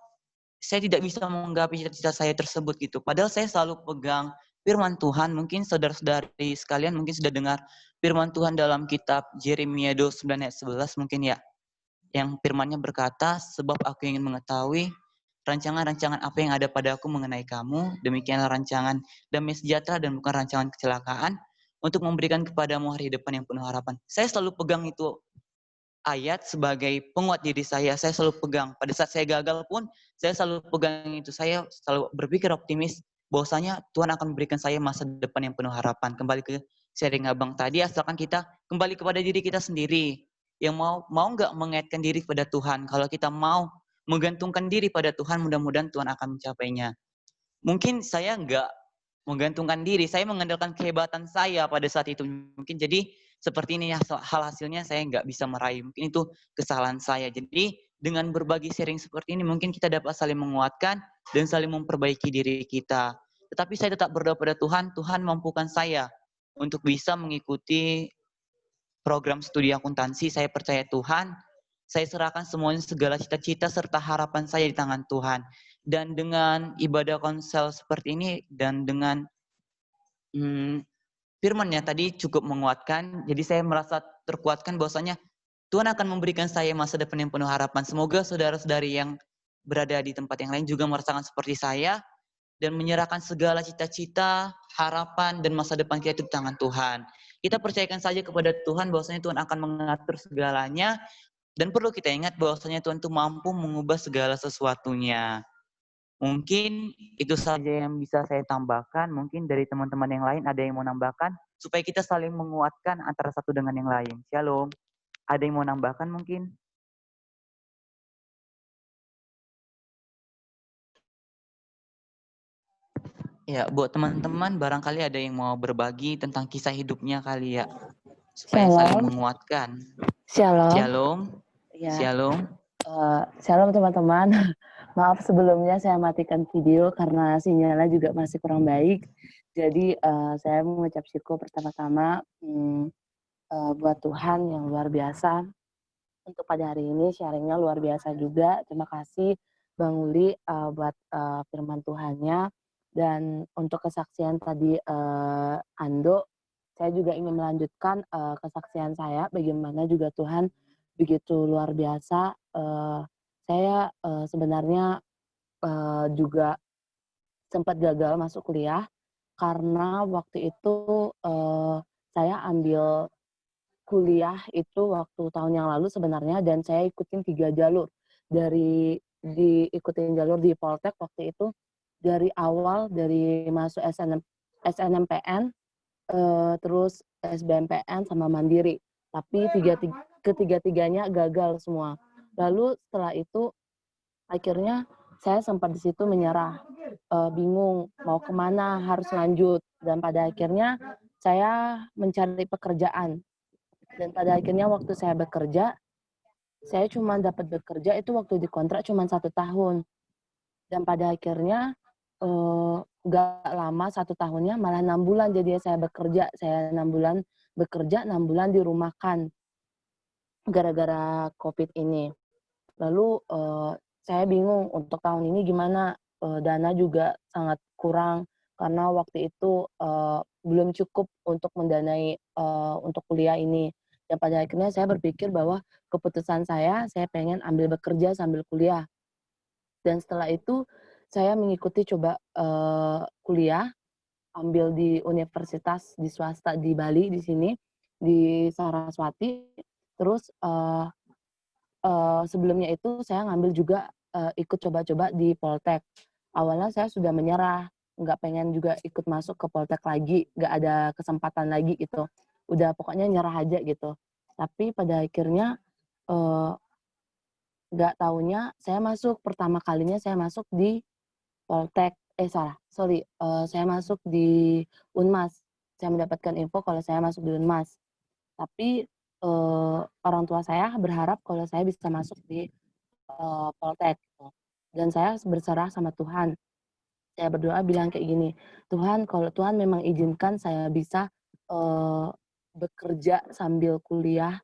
saya tidak bisa menggapai cita-cita saya tersebut gitu. Padahal saya selalu pegang firman Tuhan. Mungkin saudara-saudari sekalian mungkin sudah dengar firman Tuhan dalam kitab Yeremia 29 ayat 11 mungkin ya. Yang firmannya berkata, sebab aku ingin mengetahui rancangan-rancangan apa yang ada padaku mengenai kamu. Demikianlah rancangan damai sejahtera dan bukan rancangan kecelakaan, untuk memberikan kepadamu hari depan yang penuh harapan. Saya selalu pegang itu ayat sebagai penguat diri saya selalu pegang. Pada saat saya gagal pun, saya selalu pegang itu. Saya selalu berpikir optimis bahwasanya Tuhan akan memberikan saya masa depan yang penuh harapan. Kembali ke sharing Abang tadi, asalkan kita kembali kepada diri kita sendiri. Yang mau nggak mengaitkan diri pada Tuhan. Kalau kita mau menggantungkan diri pada Tuhan, mudah-mudahan Tuhan akan mencapainya. Mungkin saya nggak menggantungkan diri, saya mengandalkan kehebatan saya pada saat itu. Mungkin jadi seperti ini hal hasilnya saya nggak bisa meraih. Mungkin itu kesalahan saya. Jadi dengan berbagi sharing seperti ini mungkin kita dapat saling menguatkan dan saling memperbaiki diri kita. Tetapi saya tetap berdoa pada Tuhan, Tuhan mampukan saya untuk bisa mengikuti program studi akuntansi. Saya percaya Tuhan, saya serahkan semuanya segala cita-cita serta harapan saya di tangan Tuhan. Dan dengan ibadah konsel seperti ini dan dengan firman-Nya tadi cukup menguatkan. Jadi saya merasa terkuatkan bahwasanya Tuhan akan memberikan saya masa depan yang penuh harapan. Semoga saudara-saudari yang berada di tempat yang lain juga merasakan seperti saya dan menyerahkan segala cita-cita, harapan dan masa depan kita itu di tangan Tuhan. Kita percayakan saja kepada Tuhan bahwasanya Tuhan akan mengatur segalanya dan perlu kita ingat bahwasanya Tuhan itu mampu mengubah segala sesuatunya. Mungkin itu saja yang bisa saya tambahkan. Mungkin dari teman-teman yang lain ada yang mau nambahkan supaya kita saling menguatkan antara satu dengan yang lain. Shalom. Ada yang mau nambahkan mungkin? Ya, buat teman-teman barangkali ada yang mau berbagi tentang kisah hidupnya kali ya. Supaya saling menguatkan. Shalom. Shalom. Ya. Shalom. Shalom teman-teman. Maaf sebelumnya saya matikan video karena sinyalnya juga masih kurang baik. Jadi saya mengucap syukur pertama-tama buat Tuhan yang luar biasa. Untuk pada hari ini sharingnya luar biasa juga. Terima kasih Bang Uli buat firman Tuhannya. Dan untuk kesaksian tadi Ando, saya juga ingin melanjutkan kesaksian saya. Bagaimana juga Tuhan begitu luar biasa. Saya sebenarnya juga sempat gagal masuk kuliah karena waktu itu saya ambil kuliah itu waktu tahun yang lalu sebenarnya dan saya ikutin 3 jalur. Ikutin jalur di Poltek waktu itu dari awal dari masuk SNMPN terus SBMPN sama Mandiri. Tapi ketiga-tiganya gagal semua. Lalu setelah itu akhirnya saya sempat di situ menyerah, bingung mau kemana, harus lanjut. Dan pada akhirnya saya mencari pekerjaan. Dan pada akhirnya waktu saya bekerja, saya cuma dapat bekerja itu waktu dikontrak cuma 1 tahun. Dan pada akhirnya nggak lama 1 tahunnya malah 6 bulan jadi saya bekerja. Saya 6 bulan bekerja, 6 bulan dirumahkan gara-gara COVID ini. Lalu saya bingung untuk tahun ini gimana, dana juga sangat kurang karena waktu itu belum cukup untuk mendanai untuk kuliah ini. Dan pada akhirnya saya berpikir bahwa keputusan saya pengen ambil bekerja sambil kuliah. Dan setelah itu saya mengikuti coba kuliah, ambil di universitas di swasta di Bali di sini, di Saraswati. Terus sebelumnya itu saya ngambil juga ikut coba-coba di Poltek. Awalnya saya sudah menyerah, nggak pengen juga ikut masuk ke Poltek lagi, nggak ada kesempatan lagi gitu. Udah pokoknya nyerah aja gitu. Tapi pada akhirnya nggak taunya saya masuk, pertama kalinya saya masuk di Poltek, saya masuk di Unmas. Saya mendapatkan info kalau saya masuk di Unmas. Tapi orang tua saya berharap kalau saya bisa masuk di Poltek gitu. Dan saya berserah sama Tuhan. Saya berdoa bilang kayak gini, Tuhan kalau Tuhan memang izinkan saya bisa bekerja sambil kuliah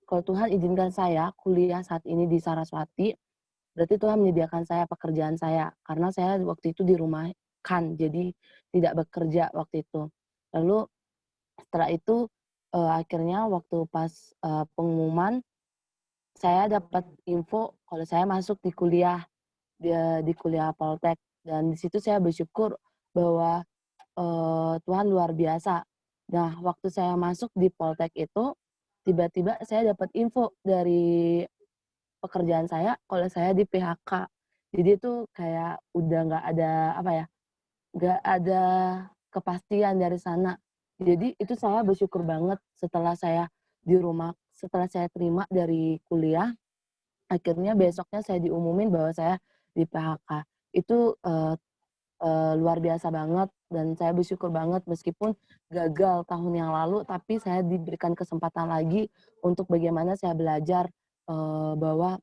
kalau Tuhan izinkan saya kuliah saat ini di Saraswati, berarti Tuhan menyediakan saya pekerjaan saya. Karena saya waktu itu dirumahkan, jadi tidak bekerja waktu itu. Lalu setelah itu akhirnya waktu pas pengumuman, saya dapat info kalau saya masuk di kuliah Poltek. Dan di situ saya bersyukur bahwa Tuhan luar biasa. Nah, waktu saya masuk di Poltek itu, tiba-tiba saya dapat info dari pekerjaan saya kalau saya di PHK. Jadi itu kayak udah nggak ada apa ya, nggak ada kepastian dari sana. Jadi itu saya bersyukur banget setelah saya di rumah, setelah saya terima dari kuliah, akhirnya besoknya saya diumumin bahwa saya di PHK. Itu luar biasa banget dan saya bersyukur banget meskipun gagal tahun yang lalu, tapi saya diberikan kesempatan lagi untuk bagaimana saya belajar bahwa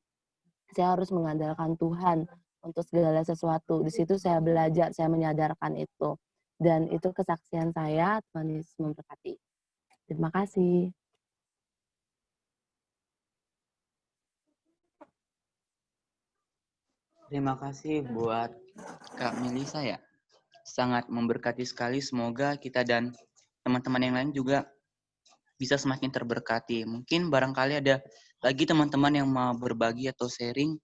saya harus mengandalkan Tuhan untuk segala sesuatu. Di situ saya belajar, saya menyadarkan itu. Dan itu kesaksian saya, Tuhan Yesus memberkati. Terima kasih. Terima kasih buat Kak Melisa ya. Sangat memberkati sekali. Semoga kita dan teman-teman yang lain juga bisa semakin terberkati. Mungkin barangkali ada lagi teman-teman yang mau berbagi atau sharing.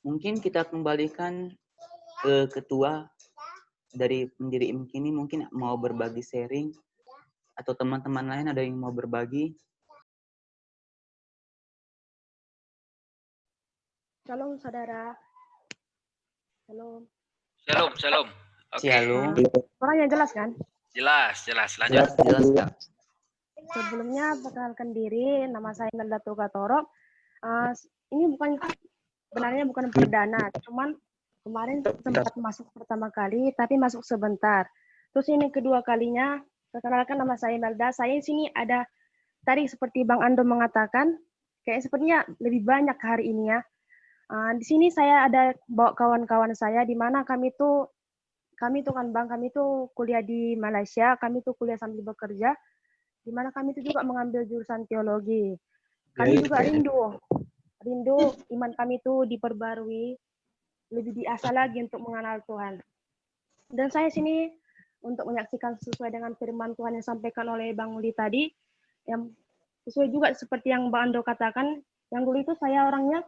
Mungkin kita kembalikan ke ketua dari pendiri IMK ini, mungkin mau berbagi sharing atau teman-teman lain ada yang mau berbagi. Shalom saudara. Shalom. Shalom, shalom. Oke. Shalom. Suaranya jelas kan? Jelas, jelas. Lanjut. Jelas, Kak. Sebelumnya perkenalkan diri, nama saya Imelda Tugatoro. Ini sebenarnya bukan perdana, cuman kemarin sempat masuk pertama kali, tapi masuk sebentar. Terus ini kedua kalinya, perkenalkan nama saya Imelda. Saya di sini ada, tadi seperti Bang Ando mengatakan, kayak sepertinya lebih banyak hari ini ya. Di sini saya ada bawa kawan-kawan saya, di mana kami tuh kan Bang, kami tuh kuliah di Malaysia, kami tuh kuliah sambil bekerja, di mana kami tuh juga mengambil jurusan teologi. Kami juga rindu iman kami tuh diperbarui, lebih diasah lagi untuk mengenal Tuhan. Dan saya sini untuk menyaksikan sesuai dengan firman Tuhan yang disampaikan oleh Bang Uli tadi, yang sesuai juga seperti yang Bang Ando katakan, yang dulu itu saya orangnya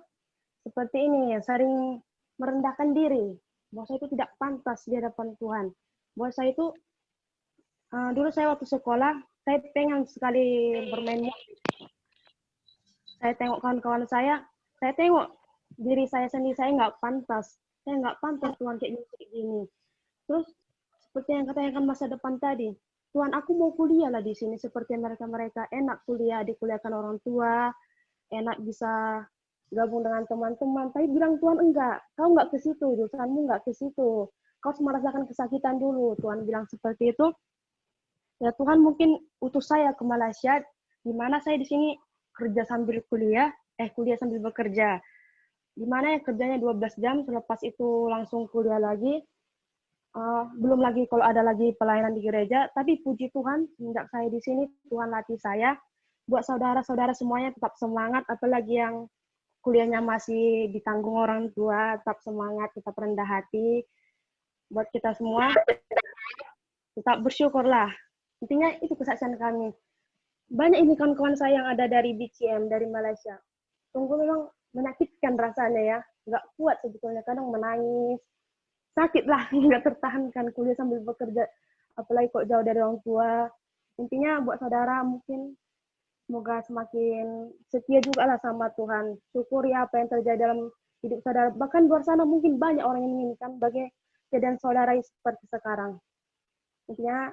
seperti ini, sering merendahkan diri, bahwa saya itu tidak pantas di hadapan Tuhan. Bahwa saya itu, dulu saya waktu sekolah, saya pengen sekali bermain musik. Saya tengok kawan-kawan saya tengok diri saya sendiri, saya nggak pantas. Saya nggak pantas Tuhan kayak gini. Terus, seperti yang katakan masa depan tadi, Tuhan aku mau kuliah lah di sini, seperti mereka-mereka enak kuliah, dikuliahkan orang tua, enak bisa gabung dengan teman-teman, tapi bilang Tuhan enggak, kau enggak ke situ, jurusanmu enggak ke situ, kau harus merasakan kesakitan dulu. Tuhan bilang seperti itu. Ya Tuhan mungkin utus saya ke Malaysia, di mana saya di sini kerja sambil kuliah sambil bekerja. Di mana ya kerjanya 12 jam, selepas itu langsung kuliah lagi. Belum lagi kalau ada lagi pelayanan di gereja, tapi puji Tuhan, semenjak saya di sini, Tuhan latih saya. Buat saudara-saudara semuanya tetap semangat, apalagi yang kuliahnya masih ditanggung orang tua, tetap semangat, tetap rendah hati. Buat kita semua, tetap bersyukurlah. Intinya itu kesaksian kami. Banyak ini kawan-kawan saya yang ada dari BCM, dari Malaysia. Tunggu memang menyakitkan rasanya ya. Nggak kuat sebetulnya, kadang menangis. Sakit lah, nggak tertahankan kuliah sambil bekerja. Apalagi kok jauh dari orang tua. Intinya buat saudara mungkin semoga semakin setia juga lah sama Tuhan. Syukuri apa yang terjadi dalam hidup saudara. Bahkan di luar sana mungkin banyak orang yang menginginkan bagi keadaan saudara seperti sekarang. Intinya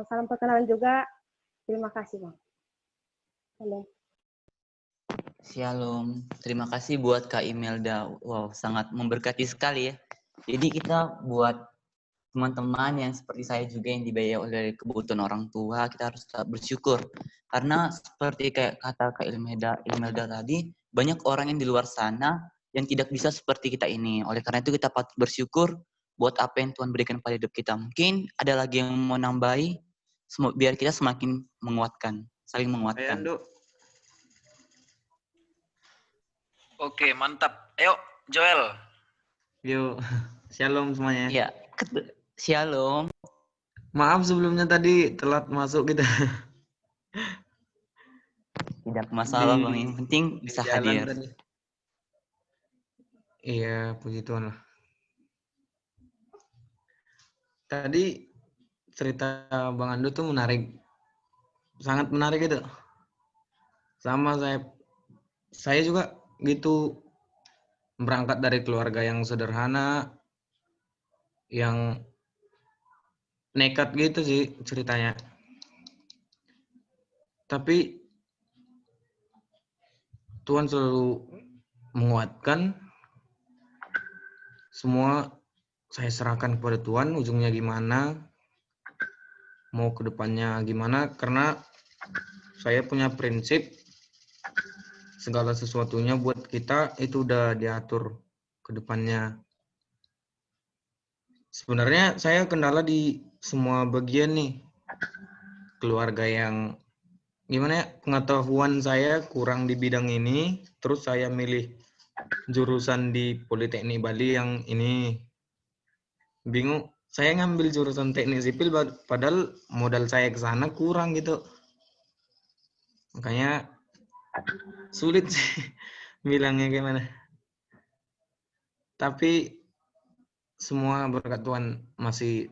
salam perkenalan juga. Terima kasih, Bang. Halo. Shalom. Terima kasih buat Kak Imelda. Wow, sangat memberkati sekali ya. Jadi kita buat teman-teman yang seperti saya juga yang dibiayai oleh kebutuhan orang tua, kita harus tetap bersyukur. Karena seperti kayak kata Kak Imelda tadi, banyak orang yang di luar sana yang tidak bisa seperti kita ini. Oleh karena itu kita patut bersyukur buat apa yang Tuhan berikan pada hidup kita. Mungkin ada lagi yang mau nambahi biar kita semakin menguatkan, saling Ayo, menguatkan. Ando. Oke, mantap. Ayo, Joel. Yuk, shalom semuanya. Ya, shalom. Maaf sebelumnya tadi telat masuk kita. Tidak masalah, Bang. Yang penting di bisa jalan hadir. tadi. Iya, puji Tuhan lah. Tadi cerita Bang Ando tuh menarik. Sangat menarik itu. Sama saya juga gitu, berangkat dari keluarga yang sederhana, yang nekat gitu sih ceritanya. Tapi Tuhan selalu menguatkan. Semua saya serahkan kepada Tuhan, ujungnya gimana, mau ke depannya gimana, karena saya punya prinsip segala sesuatunya buat kita itu udah diatur ke depannya. Sebenarnya saya kendala di semua bagian nih. Keluarga yang gimana ya, pengetahuan saya kurang di bidang ini, terus saya milih jurusan di Politeknik Bali yang ini. Bingung, saya ngambil jurusan teknik sipil padahal modal saya ke sana kurang gitu. Makanya sulit sih bilangnya gimana. Tapi semua berkat Tuhan masih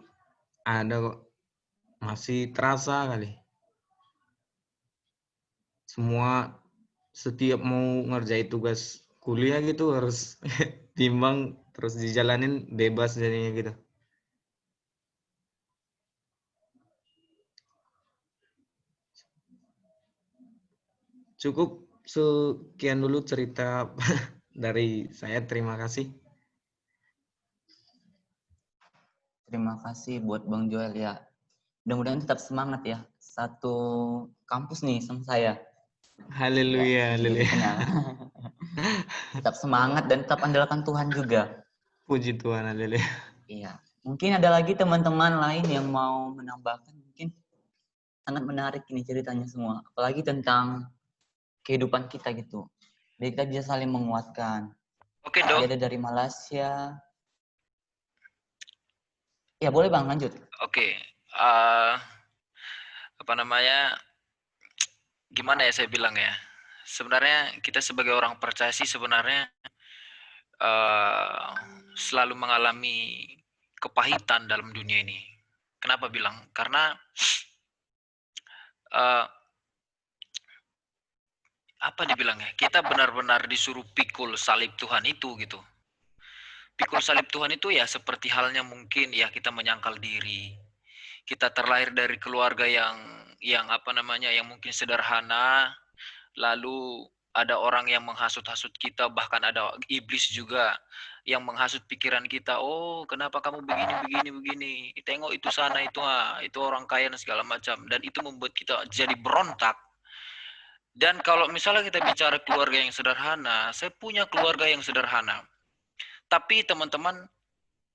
ada kok. Masih terasa kali. Semua setiap mau ngerjain tugas kuliah gitu harus timbang terus dijalanin bebas jadinya gitu. Cukup sekian dulu cerita dari saya. Terima kasih. Terima kasih buat Bang Joel ya. Mudah-mudahan tetap semangat ya. Satu kampus nih sama saya. Haleluya, haleluya. Kenal. Tetap semangat dan tetap andalkan Tuhan juga. Puji Tuhan, haleluya. Iya. Mungkin ada lagi teman-teman lain yang mau menambahkan. Mungkin sangat menarik ini ceritanya semua. Apalagi tentang kehidupan kita gitu. Jadi kita bisa saling menguatkan. Oke, Dok. Ada dari Malaysia. Ya boleh Bang, lanjut. Oke. Apa namanya? Gimana ya saya bilang ya? Sebenarnya kita sebagai orang percaya sih sebenarnya selalu mengalami kepahitan dalam dunia ini. Kenapa bilang? Karena apa dibilangnya? Kita benar-benar disuruh pikul salib Tuhan itu gitu. Pikul salib Tuhan itu ya seperti halnya mungkin ya kita menyangkal diri. Kita terlahir dari keluarga yang apa namanya yang mungkin sederhana, lalu ada orang yang menghasut-hasut kita, bahkan ada iblis juga yang menghasut pikiran kita. Oh, kenapa kamu begini? Tengok itu sana itu orang kaya dan segala macam, dan itu membuat kita jadi berontak. Dan kalau misalnya kita bicara keluarga yang sederhana, saya punya keluarga yang sederhana. Tapi teman-teman,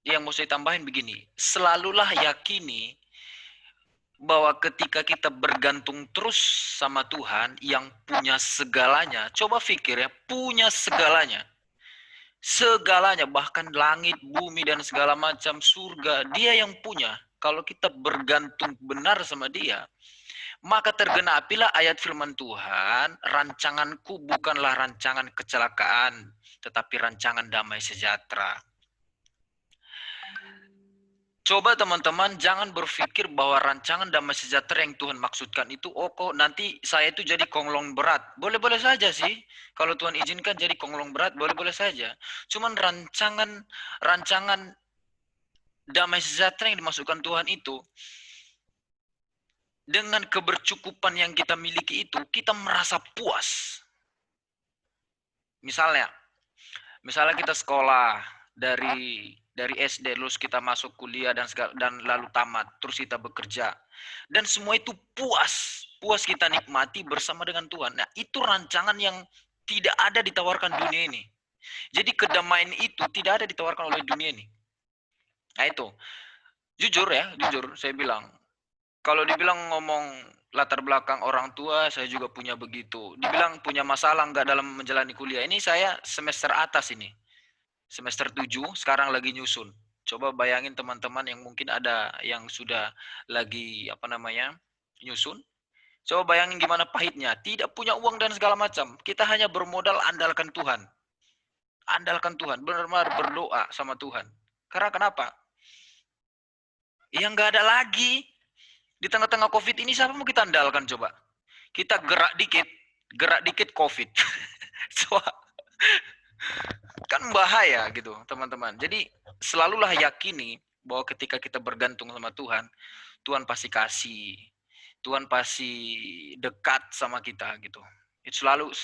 yang mau saya tambahin begini, selalulah yakini bahwa ketika kita bergantung terus sama Tuhan yang punya segalanya, coba pikir ya, punya segalanya. Segalanya, bahkan langit, bumi, dan segala macam surga, dia yang punya. Kalau kita bergantung benar sama dia, maka tergenapilah ayat firman Tuhan, rancanganku bukanlah rancangan kecelakaan, tetapi rancangan damai sejahtera. Coba teman-teman jangan berpikir bahwa rancangan damai sejahtera yang Tuhan maksudkan itu, oh kok nanti saya itu jadi konglong berat. Boleh-boleh saja sih. Kalau Tuhan izinkan jadi konglong berat, boleh-boleh saja. Cuman rancangan damai sejahtera yang dimasukkan Tuhan itu, dengan kebercukupan yang kita miliki itu, kita merasa puas. Misalnya kita sekolah dari SD, lulus kita masuk kuliah dan lalu tamat, terus kita bekerja. Dan semua itu puas kita nikmati bersama dengan Tuhan. Nah, itu rancangan yang tidak ada ditawarkan dunia ini. Jadi kedamaian itu tidak ada ditawarkan oleh dunia ini. Nah itu, jujur saya bilang, Kalau dibilang ngomong latar belakang orang tua, saya juga punya begitu. Dibilang punya masalah nggak dalam menjalani kuliah. Ini saya semester atas ini. Semester 7, sekarang lagi nyusun. Coba bayangin teman-teman yang mungkin ada yang sudah lagi, nyusun. Coba bayangin gimana pahitnya. Tidak punya uang dan segala macam. Kita hanya bermodal andalkan Tuhan. Andalkan Tuhan. Benar-benar berdoa sama Tuhan. Karena kenapa? Ya nggak ada lagi. Di tengah-tengah COVID ini siapa mau kita andalkan coba? Kita gerak dikit COVID. So, kan bahaya gitu teman-teman. Jadi selalulah yakini bahwa ketika kita bergantung sama Tuhan, Tuhan pasti kasih, Tuhan pasti dekat sama kita gitu. Selalu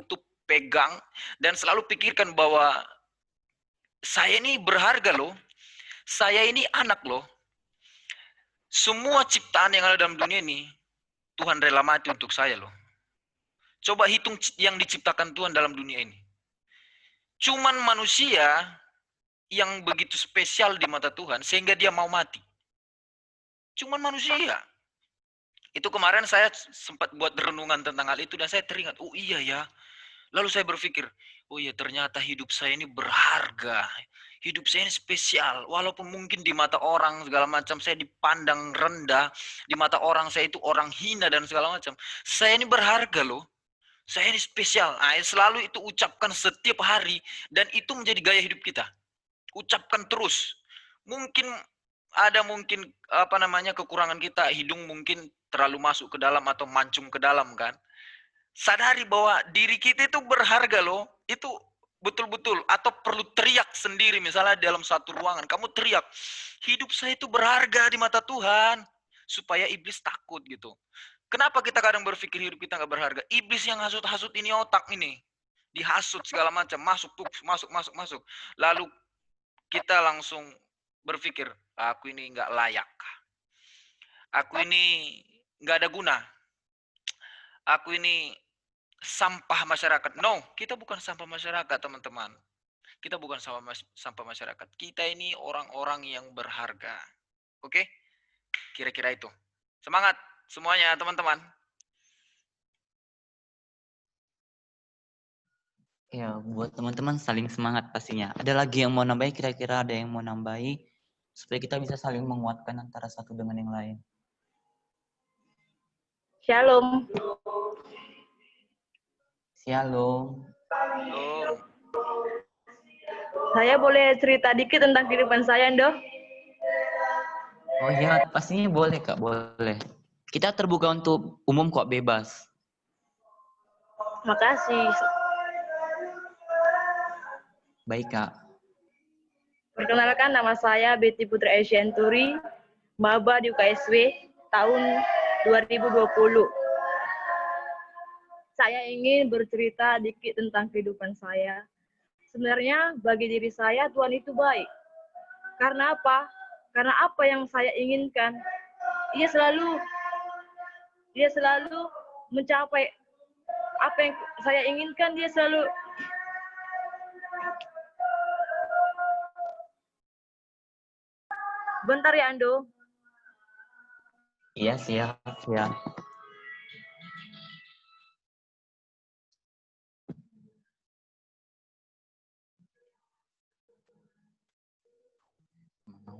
itu pegang dan selalu pikirkan bahwa saya ini berharga loh, saya ini anak loh. Semua ciptaan yang ada dalam dunia ini, Tuhan rela mati untuk saya loh. Coba hitung yang diciptakan Tuhan dalam dunia ini. Cuman manusia yang begitu spesial di mata Tuhan sehingga dia mau mati. Cuman manusia. Itu kemarin saya sempat buat renungan tentang hal itu dan saya teringat, oh iya ya. Lalu saya berpikir, oh iya ternyata hidup saya ini berharga. Hidup saya ini spesial. Walaupun mungkin di mata orang segala macam saya dipandang rendah. Di mata orang saya itu orang hina dan segala macam. Saya ini berharga loh. Saya ini spesial. Nah, selalu itu ucapkan setiap hari. Dan itu menjadi gaya hidup kita. Ucapkan terus. Mungkin ada kekurangan kita. Hidung mungkin terlalu masuk ke dalam atau mancung ke dalam kan. Sadari bahwa diri kita itu berharga loh. Itu betul-betul. Atau perlu teriak sendiri. Misalnya dalam satu ruangan. Kamu teriak. Hidup saya itu berharga di mata Tuhan. Supaya iblis takut gitu. Kenapa kita kadang berpikir hidup kita nggak berharga? Iblis yang hasut-hasut ini otak ini. Dihasut segala macam. Masuk. Lalu kita langsung berpikir. Aku ini nggak layak. Aku ini nggak ada guna. Aku ini sampah masyarakat. No, kita bukan sampah masyarakat, teman-teman. Kita bukan sampah masyarakat. Kita ini orang-orang yang berharga. Oke? Kira-kira itu. Semangat semuanya, teman-teman. Ya, buat teman-teman saling semangat pastinya. Ada lagi yang mau nambahi? Kira-kira ada yang mau nambahi? Supaya kita bisa saling menguatkan antara satu dengan yang lain. Shalom. Shalom. Halo. Saya boleh cerita dikit tentang kehidupan saya, Ndo? Oh ya, pastinya boleh Kak, boleh. Kita terbuka untuk umum kok, bebas. Makasih. Baik Kak. Perkenalkan, nama saya Betty Putri Aisyanturi, maba di UKSW tahun 2020. Saya ingin bercerita dikit tentang kehidupan saya. Sebenarnya bagi diri saya Tuhan itu baik. Karena apa? Karena apa yang saya inginkan, Dia selalu mencapai apa yang saya inginkan. Dia selalu bentar ya, Ando. Iya, siap.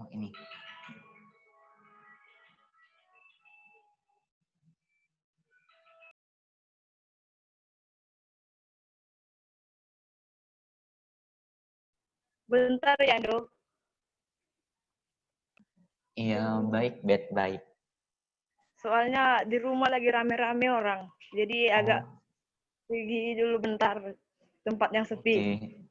Ini. Bentar ya, Ando. Iya, baik. Soalnya di rumah lagi rame-rame orang. Jadi agak pergi dulu bentar tempat yang sepi. Oke.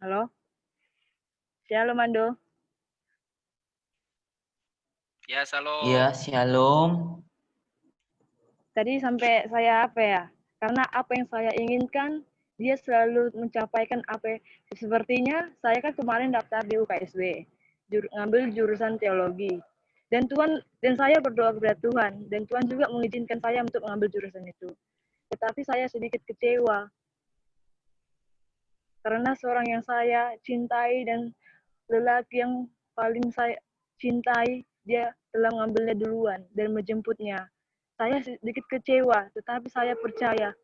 Halo? Shalom, Ando. Ya, shalom. Iya, shalom. Tadi sampai saya apa ya? Karena apa yang saya inginkan, dia selalu mencapaikan apa. Sepertinya saya kan kemarin daftar di UKSW. ngambil jurusan teologi. Dan saya berdoa kepada Tuhan, dan Tuhan juga mengizinkan saya untuk mengambil jurusan itu. Tetapi saya sedikit kecewa karena seorang yang saya cintai dan lelaki yang paling saya cintai, dia telah mengambilnya duluan dan menjemputnya. Saya sedikit kecewa, tetapi saya percaya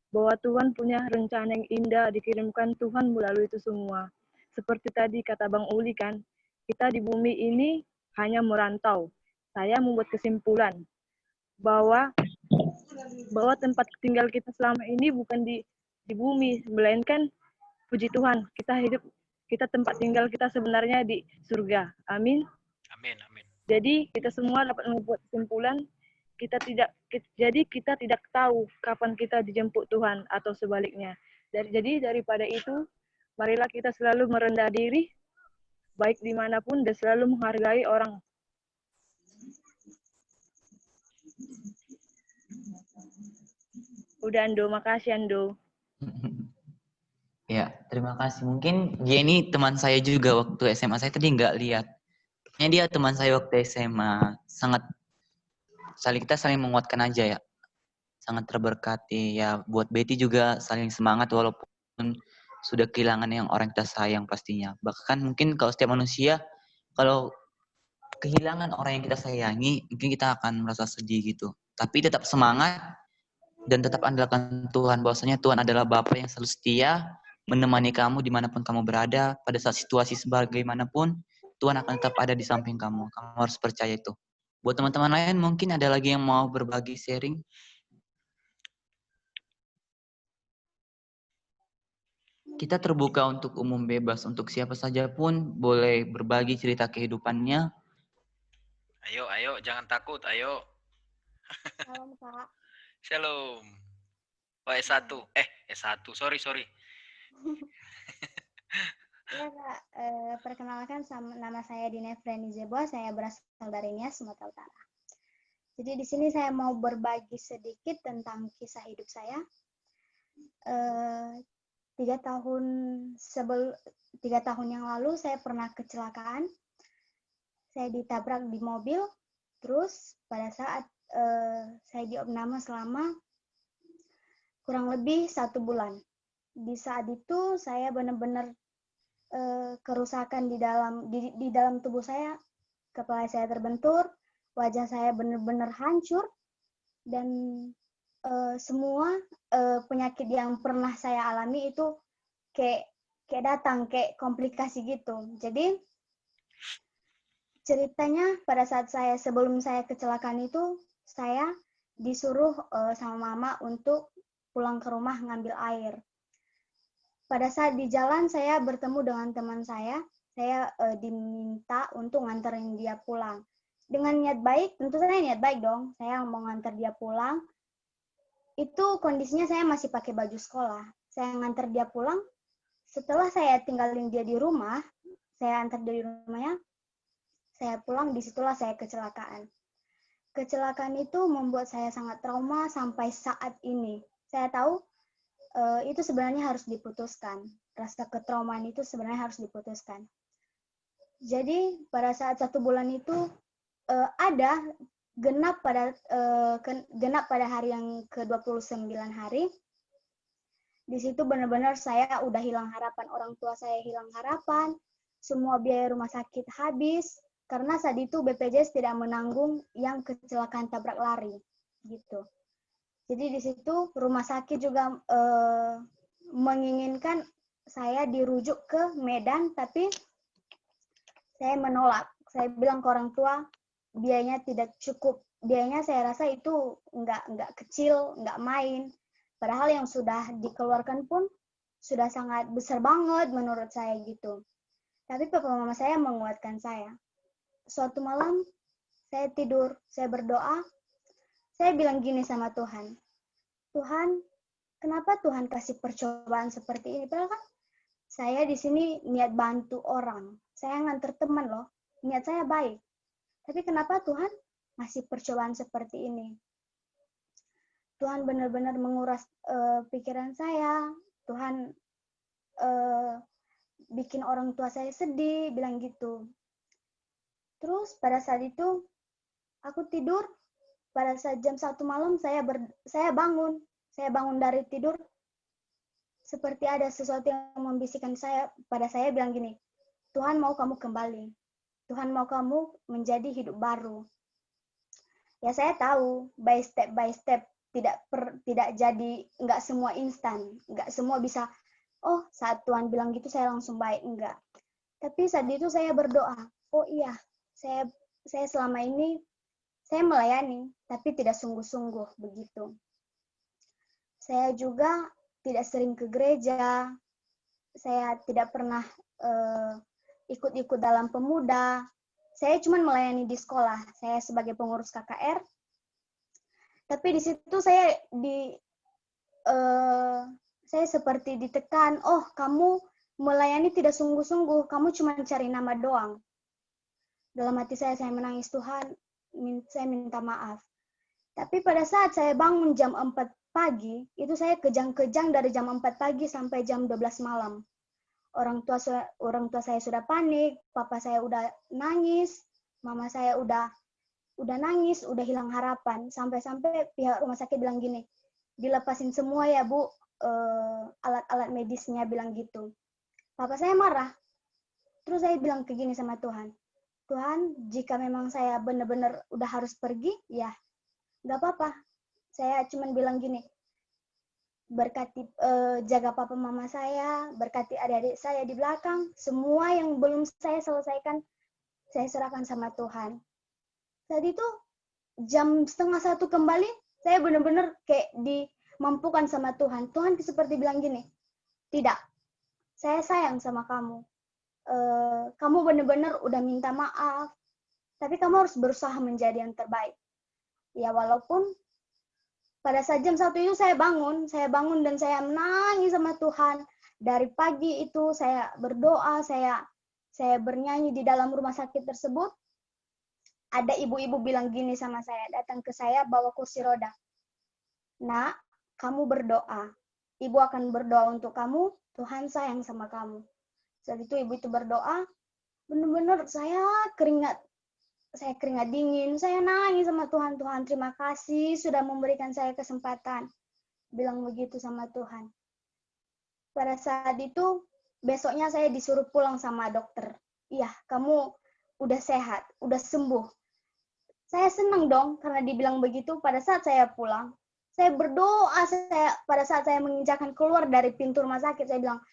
bahwa Tuhan punya rencana yang indah, dikirimkan Tuhan melalui itu semua. Seperti tadi kata Bang Uli kan, kita di bumi ini hanya merantau. Saya membuat kesimpulan bahwa tempat tinggal kita selama ini bukan di bumi, melainkan puji Tuhan, kita tempat tinggal kita sebenarnya di surga. Amin. Amin, amin. Jadi kita semua dapat membuat kesimpulan kita tidak tahu kapan kita dijemput Tuhan atau sebaliknya. Jadi daripada itu, marilah kita selalu merendah diri, baik dimanapun, dan selalu menghargai orang. Udah, Ando. Makasih, Ando. Ya, terima kasih. Mungkin dia ini teman saya juga waktu SMA. Saya tadi nggak lihat. Dia teman saya waktu SMA. Kita saling menguatkan aja ya. Sangat terberkati. Ya, buat Betty juga saling semangat walaupun sudah kehilangan yang orang kita sayang pastinya. Bahkan mungkin kalau setiap manusia, kalau kehilangan orang yang kita sayangi, mungkin kita akan merasa sedih gitu. Tapi tetap semangat dan tetap andalkan Tuhan. Bahwasanya Tuhan adalah Bapa yang selalu setia, menemani kamu dimanapun kamu berada, pada saat situasi sebagaimanapun, Tuhan akan tetap ada di samping kamu. Kamu harus percaya itu. Buat teman-teman lain, mungkin ada lagi yang mau berbagi sharing? Kita terbuka untuk umum bebas, untuk siapa saja pun boleh berbagi cerita kehidupannya. Ayo, jangan takut, ayo. Salam, Kak. Shalom. Oh, S1. S1, sorry. Ya, Kak. Perkenalkan, nama saya Dina Freni Zebo. Saya berasal dari Nias, Sumatera Utara. Jadi di sini saya mau berbagi sedikit tentang kisah hidup saya. 3 tahun yang lalu saya pernah kecelakaan. Saya ditabrak di mobil. Terus pada saat saya diopname selama kurang lebih 1 bulan. Di saat itu saya benar-benar kerusakan di dalam tubuh saya. Kepala saya terbentur, wajah saya benar-benar hancur, dan semua penyakit yang pernah saya alami itu kayak datang, kayak komplikasi gitu. Jadi ceritanya pada saat sebelum saya kecelakaan itu, saya disuruh sama mama untuk pulang ke rumah ngambil air. Pada saat di jalan saya bertemu dengan teman saya diminta untuk nganterin dia pulang. Dengan niat baik, tentu saja niat baik dong, saya mau nganter dia pulang. Itu kondisinya saya masih pakai baju sekolah. Saya nganter dia pulang, setelah saya tinggalin dia di rumah, saya antar dia di rumahnya, saya pulang, disitulah saya kecelakaan. Kecelakaan itu membuat saya sangat trauma sampai saat ini. Saya tahu itu sebenarnya harus diputuskan. Rasa ketraumaan itu sebenarnya harus diputuskan. Jadi pada saat 1 bulan itu ada genap pada hari yang ke-29 hari. Di situ benar-benar saya udah hilang harapan, orang tua saya hilang harapan, semua biaya rumah sakit habis karena saat itu BPJS tidak menanggung yang kecelakaan tabrak lari gitu. Jadi di situ rumah sakit juga menginginkan saya dirujuk ke Medan, tapi saya menolak. Saya bilang ke orang tua, biayanya tidak cukup. Biayanya saya rasa itu nggak kecil, nggak main. Padahal yang sudah dikeluarkan pun sudah sangat besar banget menurut saya gitu. Tapi papa mama saya menguatkan saya. Suatu malam saya tidur, saya berdoa, saya bilang gini sama Tuhan, Tuhan, kenapa Tuhan kasih percobaan seperti ini? Padahal kan saya di sini niat bantu orang, saya nganter teman loh, niat saya baik. Tapi kenapa Tuhan masih percobaan seperti ini? Tuhan benar-benar menguras pikiran saya, Tuhan bikin orang tua saya sedih, bilang gitu. Terus pada saat itu aku tidur, pada saat jam 1 malam saya bangun. Saya bangun dari tidur, seperti ada sesuatu yang membisikkan pada saya bilang gini, Tuhan mau kamu kembali. Tuhan mau kamu menjadi hidup baru. Ya saya tahu, by step, tidak jadi, nggak semua instan, nggak semua bisa, oh saat Tuhan bilang gitu saya langsung baik, enggak. Tapi saat itu saya berdoa, oh iya, saya selama ini, saya melayani, tapi tidak sungguh-sungguh begitu. Saya juga tidak sering ke gereja, saya tidak pernah ikut-ikut dalam pemuda, saya cuma melayani di sekolah, saya sebagai pengurus KKR, tapi di situ saya seperti ditekan, oh kamu melayani tidak sungguh-sungguh, kamu cuma cari nama doang. Dalam hati saya menangis, Tuhan, saya minta maaf. Tapi pada saat saya bangun jam 4 pagi, itu saya kejang-kejang dari jam 4 pagi sampai jam 12 malam. Orang tua saya sudah panik, papa saya udah nangis, mama saya udah nangis, udah hilang harapan. Sampai-sampai pihak rumah sakit bilang gini, dilepasin semua ya Bu, alat-alat medisnya, bilang gitu. Papa saya marah. Terus saya bilang ke gini sama Tuhan, Tuhan, jika memang saya benar-benar udah harus pergi, ya nggak apa-apa. Saya cuma bilang gini, berkati jaga papa mama saya, berkati adik-adik saya di belakang, semua yang belum saya selesaikan, saya serahkan sama Tuhan. Saat itu jam 12:30 kembali, saya benar-benar kayak dimampukan sama Tuhan. Tuhan seperti bilang gini, tidak, saya sayang sama kamu. Kamu benar-benar udah minta maaf, tapi kamu harus berusaha menjadi yang terbaik. Ya walaupun pada saat jam 1 itu saya bangun dan saya menangis sama Tuhan. Dari pagi itu saya berdoa, saya bernyanyi di dalam rumah sakit tersebut. Ada ibu-ibu bilang gini sama saya, datang ke saya bawa kursi roda. Nak, kamu berdoa. Ibu akan berdoa untuk kamu, Tuhan sayang sama kamu. Saat itu ibu itu berdoa, benar-benar saya keringat dingin, saya nangis sama Tuhan, Tuhan terima kasih sudah memberikan saya kesempatan. Bilang begitu sama Tuhan. Pada saat itu, besoknya saya disuruh pulang sama dokter. Iya, kamu udah sehat, udah sembuh. Saya senang dong, karena dibilang begitu. Pada saat saya pulang, saya berdoa, pada saat saya menginjakkan keluar dari pintu rumah sakit, saya bilang,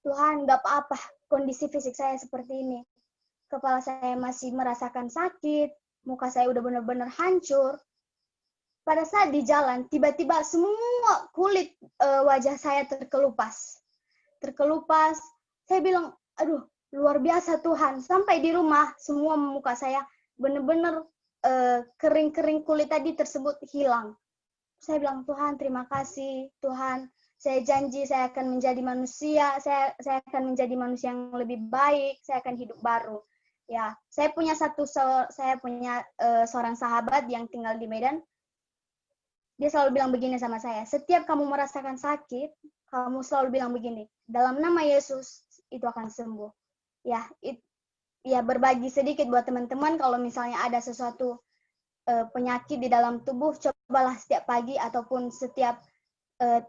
Tuhan, nggak apa-apa, kondisi fisik saya seperti ini. Kepala saya masih merasakan sakit, muka saya udah benar-benar hancur. Pada saat di jalan, tiba-tiba semua kulit wajah saya terkelupas. Saya bilang, aduh, luar biasa Tuhan. Sampai di rumah, semua muka saya benar-benar kering-kering kulit tadi tersebut hilang. Saya bilang, Tuhan, terima kasih. Tuhan, saya janji saya akan menjadi manusia, saya akan menjadi manusia yang lebih baik, saya akan hidup baru. Ya, saya punya seorang sahabat yang tinggal di Medan. Dia selalu bilang begini sama saya, setiap kamu merasakan sakit, kamu selalu bilang begini, dalam nama Yesus itu akan sembuh. Ya, berbagi sedikit buat teman-teman, kalau misalnya ada sesuatu penyakit di dalam tubuh, cobalah setiap pagi ataupun setiap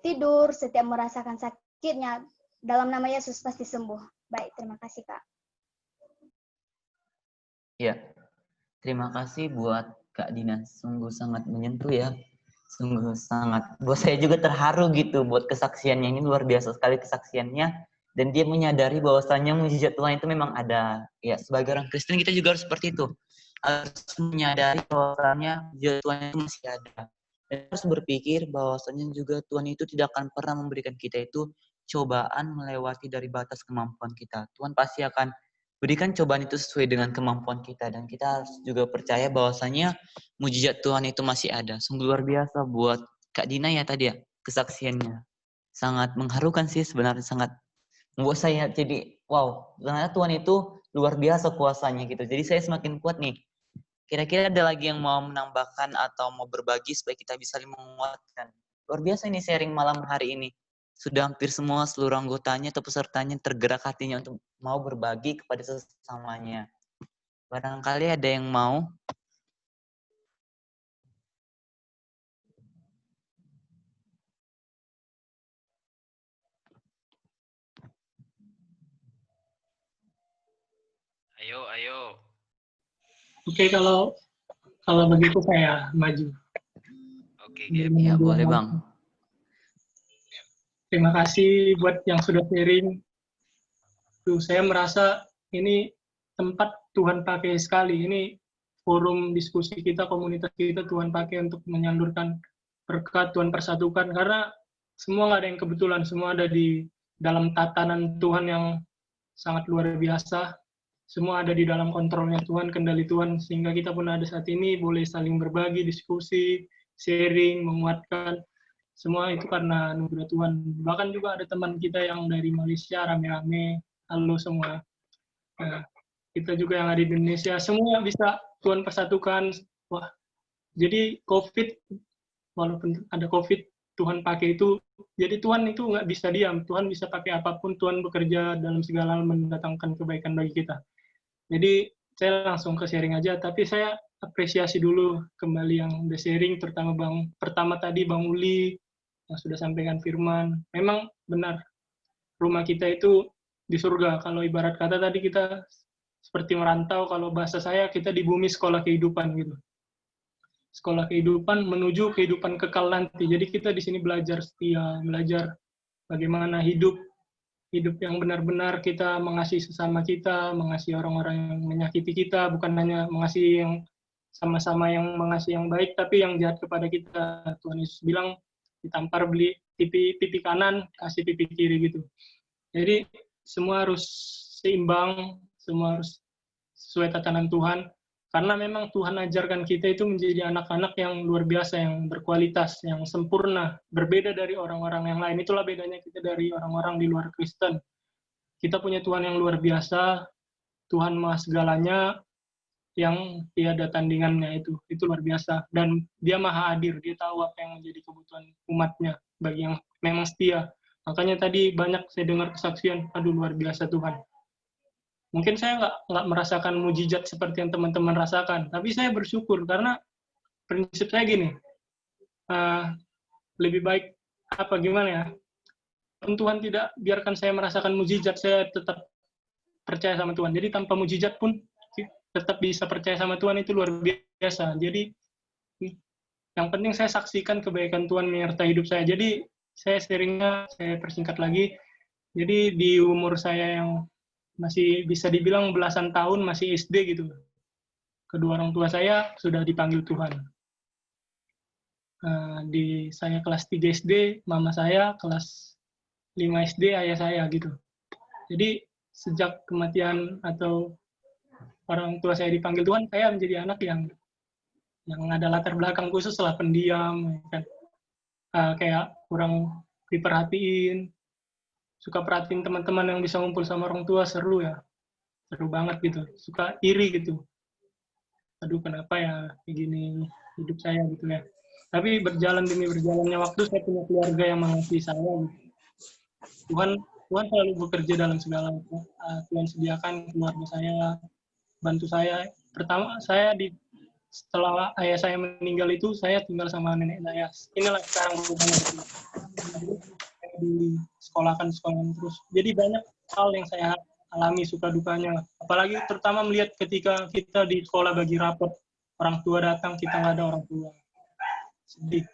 tidur, setiap merasakan sakitnya, dalam nama Yesus pasti sembuh. Baik, terima kasih Kak. Ya, terima kasih buat Kak Dina. Sungguh sangat menyentuh ya. Sungguh sangat. Buat saya juga terharu gitu buat kesaksiannya. Ini luar biasa sekali kesaksiannya. Dan dia menyadari bahwasannya mujizat Tuhan itu memang ada. Ya, sebagai orang Kristen kita juga harus seperti itu. Harus menyadari bahwasannya mujizat Tuhan itu masih ada. Dan harus berpikir bahwasannya juga Tuhan itu tidak akan pernah memberikan kita itu cobaan melewati dari batas kemampuan kita. Tuhan pasti akan berikan cobaan itu sesuai dengan kemampuan kita, dan kita harus juga percaya bahwasanya mujizat Tuhan itu masih ada. Sungguh luar biasa buat Kak Dina ya tadi ya, kesaksiannya. Sangat mengharukan sih sebenarnya, sangat membuat saya jadi wow, ternyata Tuhan itu luar biasa kuasanya gitu. Jadi saya semakin kuat nih. Kira-kira ada lagi yang mau menambahkan atau mau berbagi supaya kita bisa menguatkan. Luar biasa ini sharing malam hari ini. Sudah hampir semua seluruh anggotanya atau pesertanya tergerak hatinya untuk mau berbagi kepada sesamanya. Barangkali ada yang mau? Ayo. Oke, kalau begitu saya maju. Oke, Gap. Ya, boleh Bang. Terima kasih buat yang sudah sharing. Tuh, saya merasa ini tempat Tuhan pakai sekali. Ini forum diskusi kita, komunitas kita Tuhan pakai untuk menyalurkan berkat, Tuhan persatukan. Karena semua nggak ada yang kebetulan, semua ada di dalam tatanan Tuhan yang sangat luar biasa. Semua ada di dalam kontrolnya Tuhan, kendali Tuhan, sehingga kita pun ada saat ini boleh saling berbagi, diskusi, sharing, menguatkan. Semua itu karena anugerah Tuhan. Bahkan juga ada teman kita yang dari Malaysia, rame-rame. Halo semua. Nah, kita juga yang ada di Indonesia, semua bisa Tuhan persatukan. Wah, jadi COVID, walaupun ada COVID, Tuhan pakai itu. Jadi Tuhan itu nggak bisa diam. Tuhan bisa pakai apapun. Tuhan bekerja dalam segala hal mendatangkan kebaikan bagi kita. Jadi saya langsung ke sharing aja. Tapi saya apresiasi dulu kembali yang udah sharing, terutama pertama tadi Bang Uli yang sudah sampaikan firman. Memang benar, rumah kita itu di surga. Kalau ibarat kata tadi kita seperti merantau, kalau bahasa saya kita di bumi sekolah kehidupan gitu. Sekolah kehidupan menuju kehidupan kekal nanti. Jadi kita di sini belajar setia, belajar bagaimana hidup yang benar-benar kita mengasihi sesama kita, mengasihi orang-orang yang menyakiti kita, bukan hanya mengasihi yang sama-sama yang mengasihi yang baik, tapi yang jahat kepada kita. Tuhan Yesus bilang, ditampar beli pipi kanan, kasih pipi kiri gitu. Jadi semua harus seimbang, semua harus sesuai tatanan Tuhan. Karena memang Tuhan ajarkan kita itu menjadi anak-anak yang luar biasa, yang berkualitas, yang sempurna, berbeda dari orang-orang yang lain. Itulah bedanya kita dari orang-orang di luar Kristen. Kita punya Tuhan yang luar biasa, Tuhan Maha Segalanya, yang tiada tandingannya itu luar biasa. Dan Dia Maha Adil, Dia tahu apa yang menjadi kebutuhan umatnya, bagi yang memang setia. Makanya tadi banyak saya dengar kesaksian, aduh luar biasa Tuhan. Mungkin saya nggak merasakan mujizat seperti yang teman-teman rasakan, tapi saya bersyukur karena prinsip saya gini, lebih baik gimana ya, Tuhan tidak biarkan saya merasakan mujizat, saya tetap percaya sama Tuhan. Jadi tanpa mujizat pun tetap bisa percaya sama Tuhan, itu luar biasa. Jadi yang penting saya saksikan kebaikan Tuhan menyertai hidup saya. Jadi saya sharingnya, saya persingkat lagi. Jadi di umur saya yang masih bisa dibilang belasan tahun, masih SD gitu. Kedua orang tua saya sudah dipanggil Tuhan. Saya kelas 3 SD, mama saya kelas 5 SD, ayah saya gitu. Jadi sejak kematian atau orang tua saya dipanggil Tuhan, saya menjadi anak yang ada latar belakang khusus lah, pendiam, kan. Kayak kurang diperhatiin, suka perhatiin teman-teman yang bisa ngumpul sama orang tua, seru ya, seru banget gitu, suka iri gitu, aduh kenapa ya kayak gini hidup saya gitu ya. Tapi berjalan demi berjalannya waktu, saya punya keluarga yang mengasihi saya gitu. Tuhan selalu bekerja dalam segala hal. Tuhan sediakan keluarga saya, bantu saya. Pertama saya setelah ayah saya meninggal itu, saya tinggal sama nenek saya. Inilah sekarang berubahnya di sekolahkan terus. Jadi banyak hal yang saya alami, suka dukanya. Apalagi terutama melihat ketika kita di sekolah bagi rapot, orang tua datang, kita nggak ada orang tua. Sedih.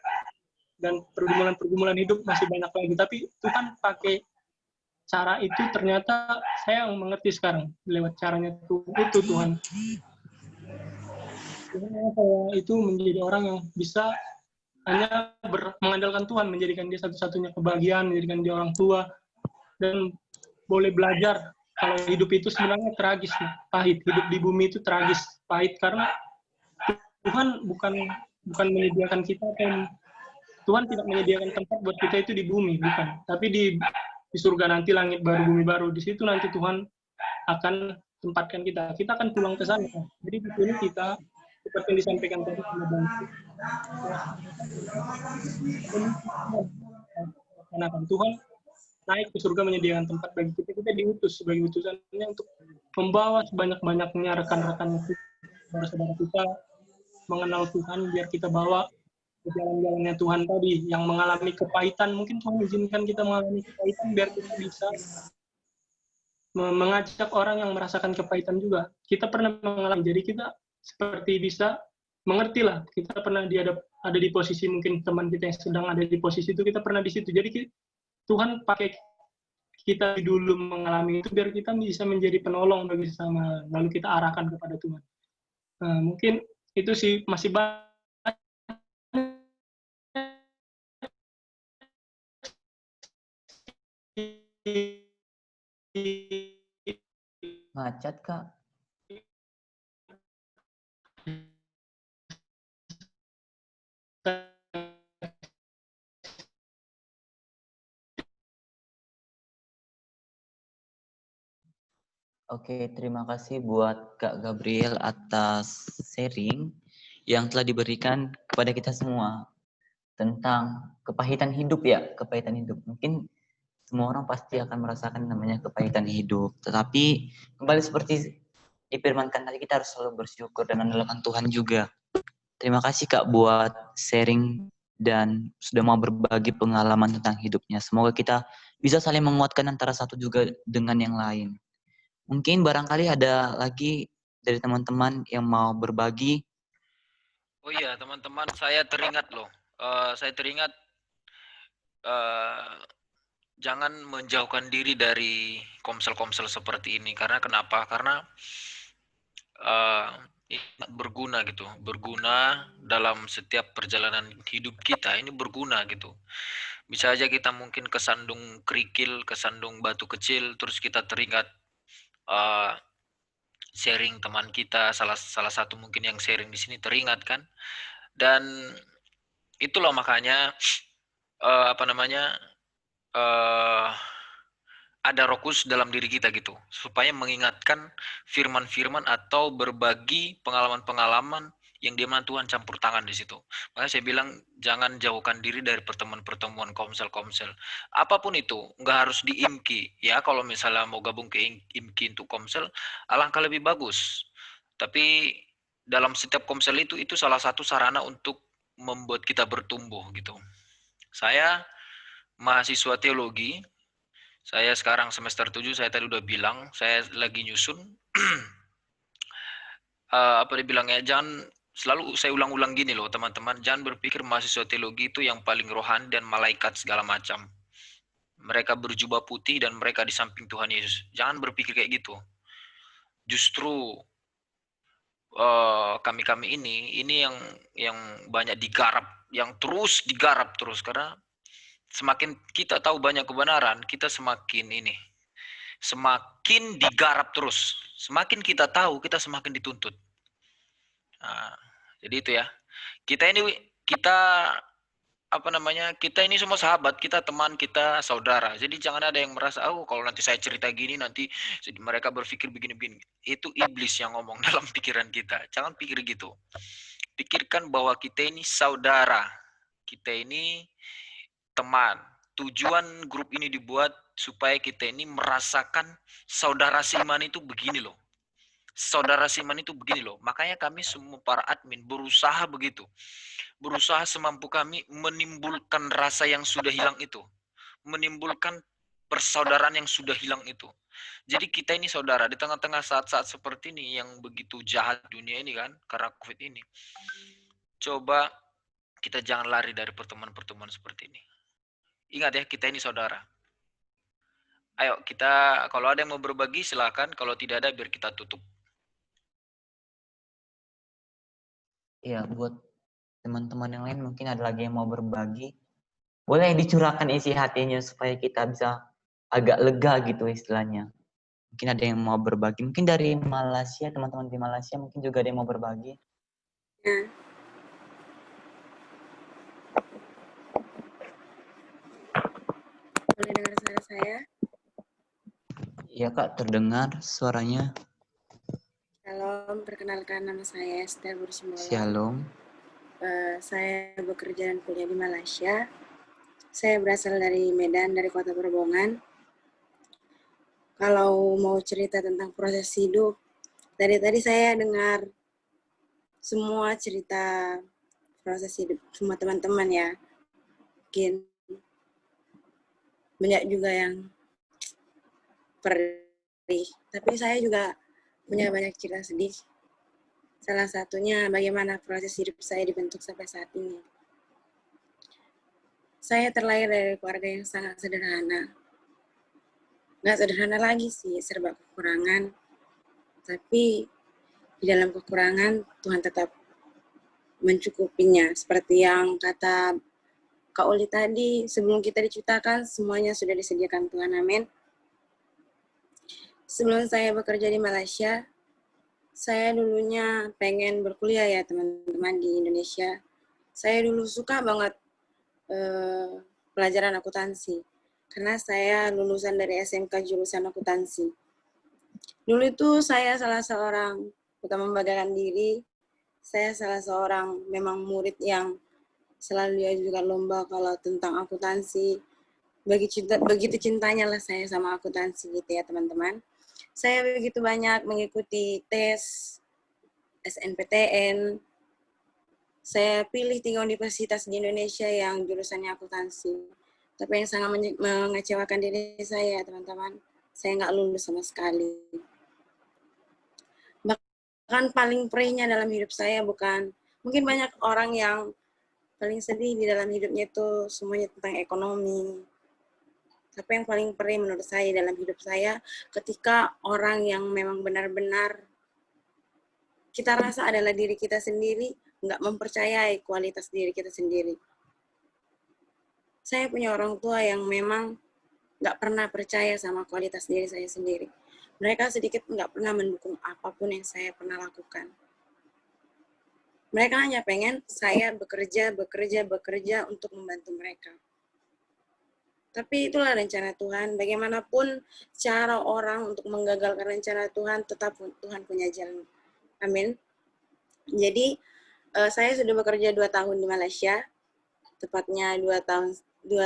Dan pergumulan hidup masih banyak lagi. Tapi Tuhan pakai cara itu, ternyata saya mengerti sekarang. Lewat caranya itu Tuhan. Saya itu menjadi orang yang bisa hanya mengandalkan Tuhan, menjadikan dia satu-satunya kebahagiaan, menjadikan dia orang tua, dan boleh belajar kalau hidup itu sebenarnya tragis, pahit. Hidup di bumi itu tragis, pahit, karena Tuhan bukan menyediakan kita, Tuhan tidak menyediakan tempat buat kita itu di bumi, bukan. Tapi di surga nanti, langit baru, bumi baru, di situ nanti Tuhan akan tempatkan kita. Kita akan pulang ke sana. Jadi di sini kita, seperti yang disampaikan tadi sama Bang, Tuhan naik ke surga menyediakan tempat bagi kita. Kita diutus sebagai utusannya untuk membawa sebanyak-banyaknya rekan-rekan saudara-saudara kita mengenal Tuhan, biar kita bawa ke jalan-jalannya Tuhan tadi, yang mengalami kepahitan. Mungkin Tuhan izinkan kita mengalami kepahitan biar kita bisa mengajak orang yang merasakan kepahitan juga. Kita pernah mengalami, jadi kita seperti bisa mengerti lah. Kita pernah ada di posisi, mungkin teman kita yang sedang ada di posisi itu, kita pernah di situ. Jadi Tuhan pakai kita dulu mengalami itu biar kita bisa menjadi penolong bagi sesama, lalu kita arahkan kepada Tuhan. Nah, mungkin itu sih masih banyak Macet, Kak. Oke, terima kasih buat Kak Gabriel atas sharing yang telah diberikan kepada kita semua tentang kepahitan hidup ya, kepahitan hidup. Mungkin semua orang pasti akan merasakan namanya kepahitan hidup. Tetapi kembali seperti difirmankan tadi, kita harus selalu bersyukur dan mengandalkan Tuhan juga. Terima kasih Kak buat sharing dan sudah mau berbagi pengalaman tentang hidupnya. Semoga kita bisa saling menguatkan antara satu juga dengan yang lain. Mungkin barangkali ada lagi dari teman-teman yang mau berbagi. Oh iya, teman-teman, saya teringat loh. Saya teringat jangan menjauhkan diri dari komsel-komsel seperti ini. Karena kenapa? Karena ini berguna gitu. Berguna dalam setiap perjalanan hidup kita. Ini berguna gitu. Bisa aja kita mungkin kesandung kerikil, kesandung batu kecil, terus kita teringat sharing teman kita, salah satu mungkin yang sharing di sini teringat kan. Dan itulah makanya ada Roh Kudus dalam diri kita gitu, supaya mengingatkan firman-firman atau berbagi pengalaman-pengalaman yang di mana Tuhan campur tangan di situ. Makanya saya bilang jangan jauhkan diri dari pertemuan-pertemuan komsel-komsel. Apapun itu, nggak harus di IMKI. Ya, kalau misalnya mau gabung ke IMKI untuk komsel, alangkah lebih bagus. Tapi dalam setiap komsel itu salah satu sarana untuk membuat kita bertumbuh gitu. Saya mahasiswa teologi. Saya sekarang semester 7, saya tadi udah bilang, saya lagi nyusun. Dibilangnya, jangan, selalu saya ulang-ulang gini loh teman-teman, jangan berpikir mahasiswa teologi itu yang paling rohani dan malaikat segala macam. Mereka berjubah putih dan mereka di samping Tuhan Yesus. Jangan berpikir kayak gitu. Justru kami ini yang banyak digarap, yang terus digarap terus, karena semakin kita tahu banyak kebenaran, kita semakin digarap terus. Semakin kita tahu, kita semakin dituntut. Nah, jadi itu ya. Kita ini semua sahabat, kita teman, kita saudara. Jadi jangan ada yang merasa, kalau nanti saya cerita gini, nanti mereka berpikir begini-begini. Itu iblis yang ngomong dalam pikiran kita. Jangan pikir gitu. Pikirkan bahwa kita ini saudara. Kita ini teman. Tujuan grup ini dibuat supaya kita ini merasakan saudara seiman itu begini loh. Saudara seiman itu begini loh. Makanya kami semua para admin berusaha begitu. Berusaha semampu kami menimbulkan rasa yang sudah hilang itu. Menimbulkan persaudaraan yang sudah hilang itu. Jadi kita ini saudara di tengah-tengah saat-saat seperti ini yang begitu jahat dunia ini kan, karena COVID ini. Coba kita jangan lari dari pertemuan-pertemuan seperti ini. Ingat ya, kita ini saudara. Ayo kita, kalau ada yang mau berbagi silakan, kalau tidak ada biar kita tutup. Ya, buat teman-teman yang lain mungkin ada lagi yang mau berbagi. Boleh dicurahkan isi hatinya supaya kita bisa agak lega gitu istilahnya. Mungkin ada yang mau berbagi. Mungkin dari Malaysia, teman-teman di Malaysia mungkin juga ada yang mau berbagi. Ya. Boleh dengar suara saya? Iya Kak, terdengar suaranya. Shalom, perkenalkan nama saya Esther Bursimbola. Shalom. Saya bekerja dan kuliah di Malaysia. Saya berasal dari Medan, dari Kota Perbongan. Kalau mau cerita tentang proses hidup, dari tadi saya dengar semua cerita proses hidup semua teman-teman ya. Mungkin banyak juga yang perih, tapi saya juga punya banyak cerita sedih. Salah satunya bagaimana proses hidup saya dibentuk sampai saat ini. Saya terlahir dari keluarga yang sangat sederhana. Nggak sederhana lagi sih, serba kekurangan. Tapi di dalam kekurangan, Tuhan tetap mencukupinya. Seperti yang kata Kak Uli tadi, sebelum kita diciptakan, semuanya sudah disediakan Tuhan. Amin. Sebelum saya bekerja di Malaysia, saya dulunya pengen berkuliah ya teman-teman di Indonesia. Saya dulu suka banget pelajaran akuntansi. Karena saya lulusan dari SMK jurusan akuntansi. Dulu itu saya salah seorang, bukan membanggakan diri, saya salah seorang memang murid yang selalu diajukan lomba kalau tentang akuntansi. Begitu cintanya lah saya sama akuntansi gitu ya teman-teman. Saya begitu banyak mengikuti tes SNPTN. Saya pilih 3 universitas di Indonesia yang jurusannya akuntansi. Tapi yang sangat mengecewakan diri saya, teman-teman, saya nggak lulus sama sekali. Bahkan paling perihnya dalam hidup saya mungkin banyak orang yang paling sedih di dalam hidupnya itu semuanya tentang ekonomi. Tapi yang paling perih menurut saya dalam hidup saya ketika orang yang memang benar-benar kita rasa adalah diri kita sendiri, nggak mempercayai kualitas diri kita sendiri. Saya punya orang tua yang memang nggak pernah percaya sama kualitas diri saya sendiri. Mereka sedikit nggak pernah mendukung apapun yang saya pernah lakukan. Mereka hanya pengen saya bekerja untuk membantu mereka. Tapi itulah rencana Tuhan. Bagaimanapun cara orang untuk menggagalkan rencana Tuhan, tetap Tuhan punya jalan. Amin. Jadi, saya sudah bekerja 2 tahun di Malaysia. Tepatnya 2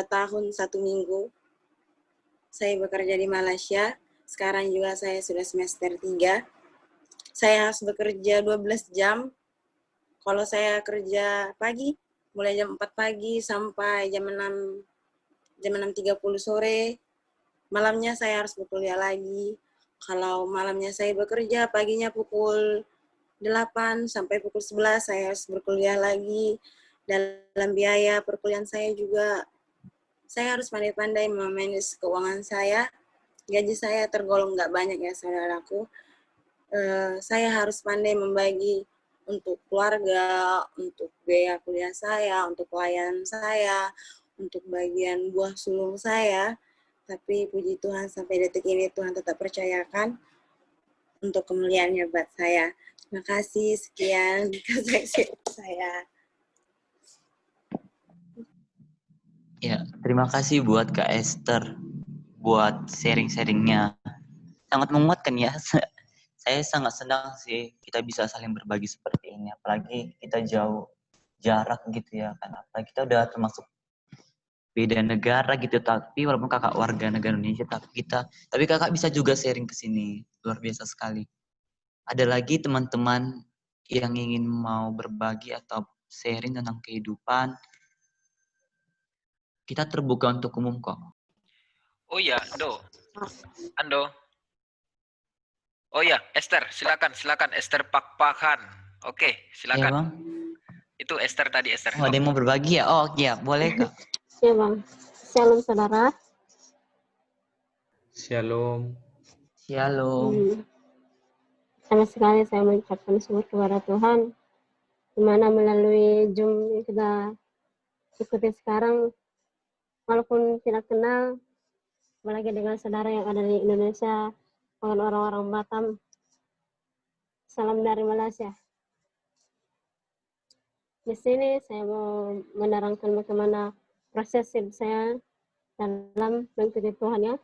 tahun 1 minggu. Saya bekerja di Malaysia. Sekarang juga saya sudah semester 3. Saya harus bekerja 12 jam. Kalau saya kerja pagi, mulai jam 4 pagi sampai jam 6.30 sore. Malamnya saya harus berkuliah lagi. Kalau malamnya saya bekerja, paginya pukul 8 sampai pukul 11 saya harus berkuliah lagi. Dalam biaya perkuliahan saya juga, saya harus pandai-pandai memanage keuangan saya. Gaji saya tergolong nggak banyak ya saudaraku. Saya harus pandai membagi untuk keluarga, untuk biaya kuliah saya, untuk pelayanan saya, untuk bagian buah sulung saya. Tapi puji Tuhan sampai detik ini Tuhan tetap percayakan untuk kemuliaannya buat saya. Terima kasih, sekian kesaksian saya. Ya, terima kasih buat Kak Esther buat sharing-sharingnya. Sangat menguatkan ya. Saya sangat senang sih kita bisa saling berbagi seperti ini. Apalagi kita jauh jarak gitu ya kan. Apalagi kita udah termasuk beda negara gitu, tapi walaupun kakak warga negara Indonesia, tapi kakak bisa juga sharing ke sini. Luar biasa sekali. Ada lagi teman-teman yang ingin mau berbagi atau sharing tentang kehidupan, kita terbuka untuk umum kok. Oh ya, Ando. Oh ya, Esther, silakan Esther Pakpahan. Oke, silakan. Ya, Bang. Itu Esther tadi, Esther. Oh, ada yang mau berbagi ya? Oh, ya, boleh Kak. Ya, Bang. Shalom, saudara. Shalom. Shalom. Sama sekali saya mengucapkan syukur kepada Tuhan, di mana melalui Zoom yang kita ikuti sekarang, walaupun tidak kenal, apalagi dengan saudara yang ada di Indonesia, dengan orang-orang Batam. Salam dari Malaysia. Di sini saya mau menerangkan bagaimana proses hidup saya dalam mengikuti Tuhan ya.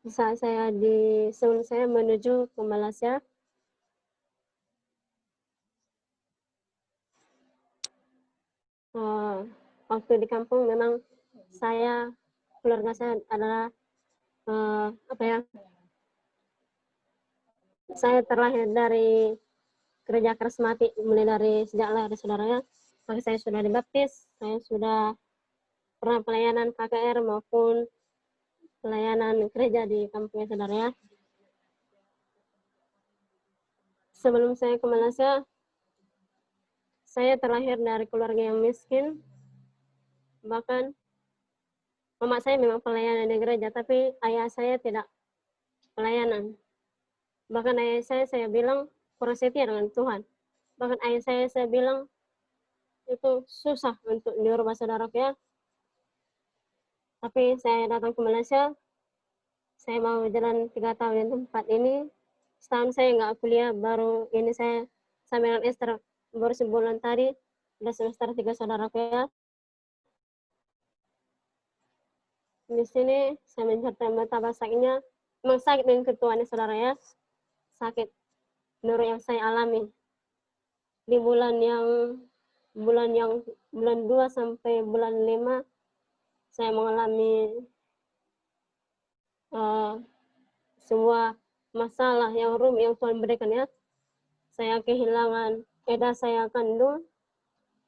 Saat sebelum saya menuju ke Malaysia, waktu di kampung memang keluarga saya adalah saya terlahir dari gereja karismatik mulai dari sejak lahir saudaranya. Maka saya sudah dibaptis, saya sudah pernah pelayanan KKR maupun pelayanan gereja di kampung saudaranya. Sebelum saya ke Malaysia, saya terlahir dari keluarga yang miskin. Bahkan mama saya memang pelayanan di gereja, tapi ayah saya tidak pelayanan. Bahkan ayah saya bilang kurang setia dengan Tuhan. Bahkan ayah saya bilang itu susah untuk dirubah saudara ya. Tapi saya datang ke Malaysia, saya mau jalan 3 tahun di tempat ini. Setahun saya nggak kuliah, baru ini saya sambil Esther baru sebulan tadi, udah semester 3 saudara ya. Di sini saya menceritakan betapa sakitnya, memang sakit dengan ketuanya saudara ya, sakit menurut yang saya alami di bulan 2 sampai bulan 5 saya mengalami sebuah masalah yang rumit yang Tuhan berikan ya. Saya kehilangan eda saya kandung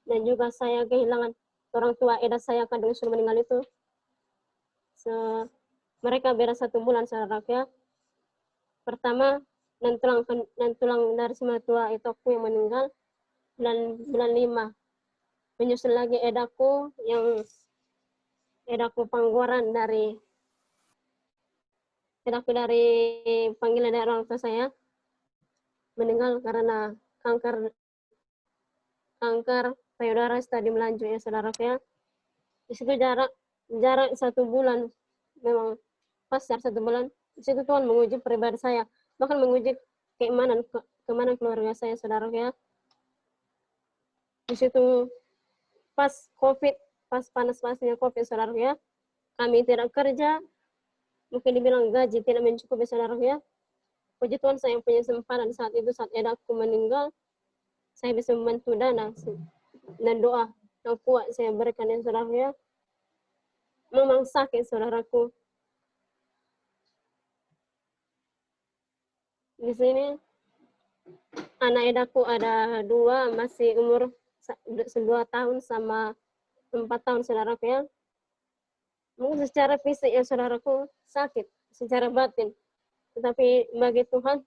dan juga saya kehilangan orang tua eda saya kandung sudah meninggal itu. Mereka beda 1 bulan saudara ya. Pertama dan tulang dari semua tua itu aku yang meninggal bulan 5. Menyusul lagi edaku panggoran dari panggilan dari orang tua saya meninggal karena kanker payudara stadium lanjut ya saudara ya. Di situ jarak 1 bulan, memang pas 1 bulan. Di situ Tuhan menguji pribadi saya, bahkan menguji keimanan keluarga saya saudara ya. Di situ pas COVID, pas panas-panasnya COVID saudara ya, kami tidak kerja, mungkin dibilang gaji tidak mencukupi saudara ya. Puji Tuhan saya punya kesempatan saat itu, saat edaku meninggal, saya bisa membantu dana dan doa yang kuat saya berikan ya saudara ya. Memang sakit saudaraku. Di sini anak edaku ada 2, masih umur 2 tahun sama 4 tahun saudaraku ya. Mungkin secara fisik ya saudaraku sakit, secara batin. Tetapi bagi Tuhan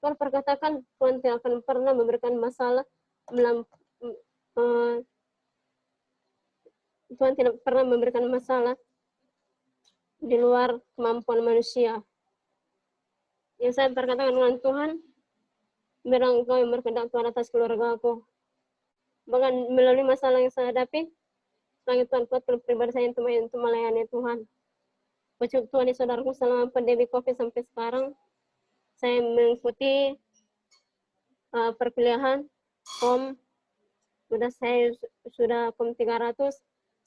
perkatakan Tuhan tidak akan pernah memberikan masalah Tuhan tidak pernah memberikan masalah di luar kemampuan manusia. Yang saya perkatakan dengan Tuhan, bilang Engkau yang berkehendak Tuhan atas keluarga aku. Bahkan melalui masalah yang saya hadapi, langit Tuhan kuatkan pribadi saya untuk melayani Tuhan. Puji Tuhan ya saudaraku, selama pandemi COVID sampai sekarang, saya mengikuti perkuliahan KOM, saya sudah KOM 300,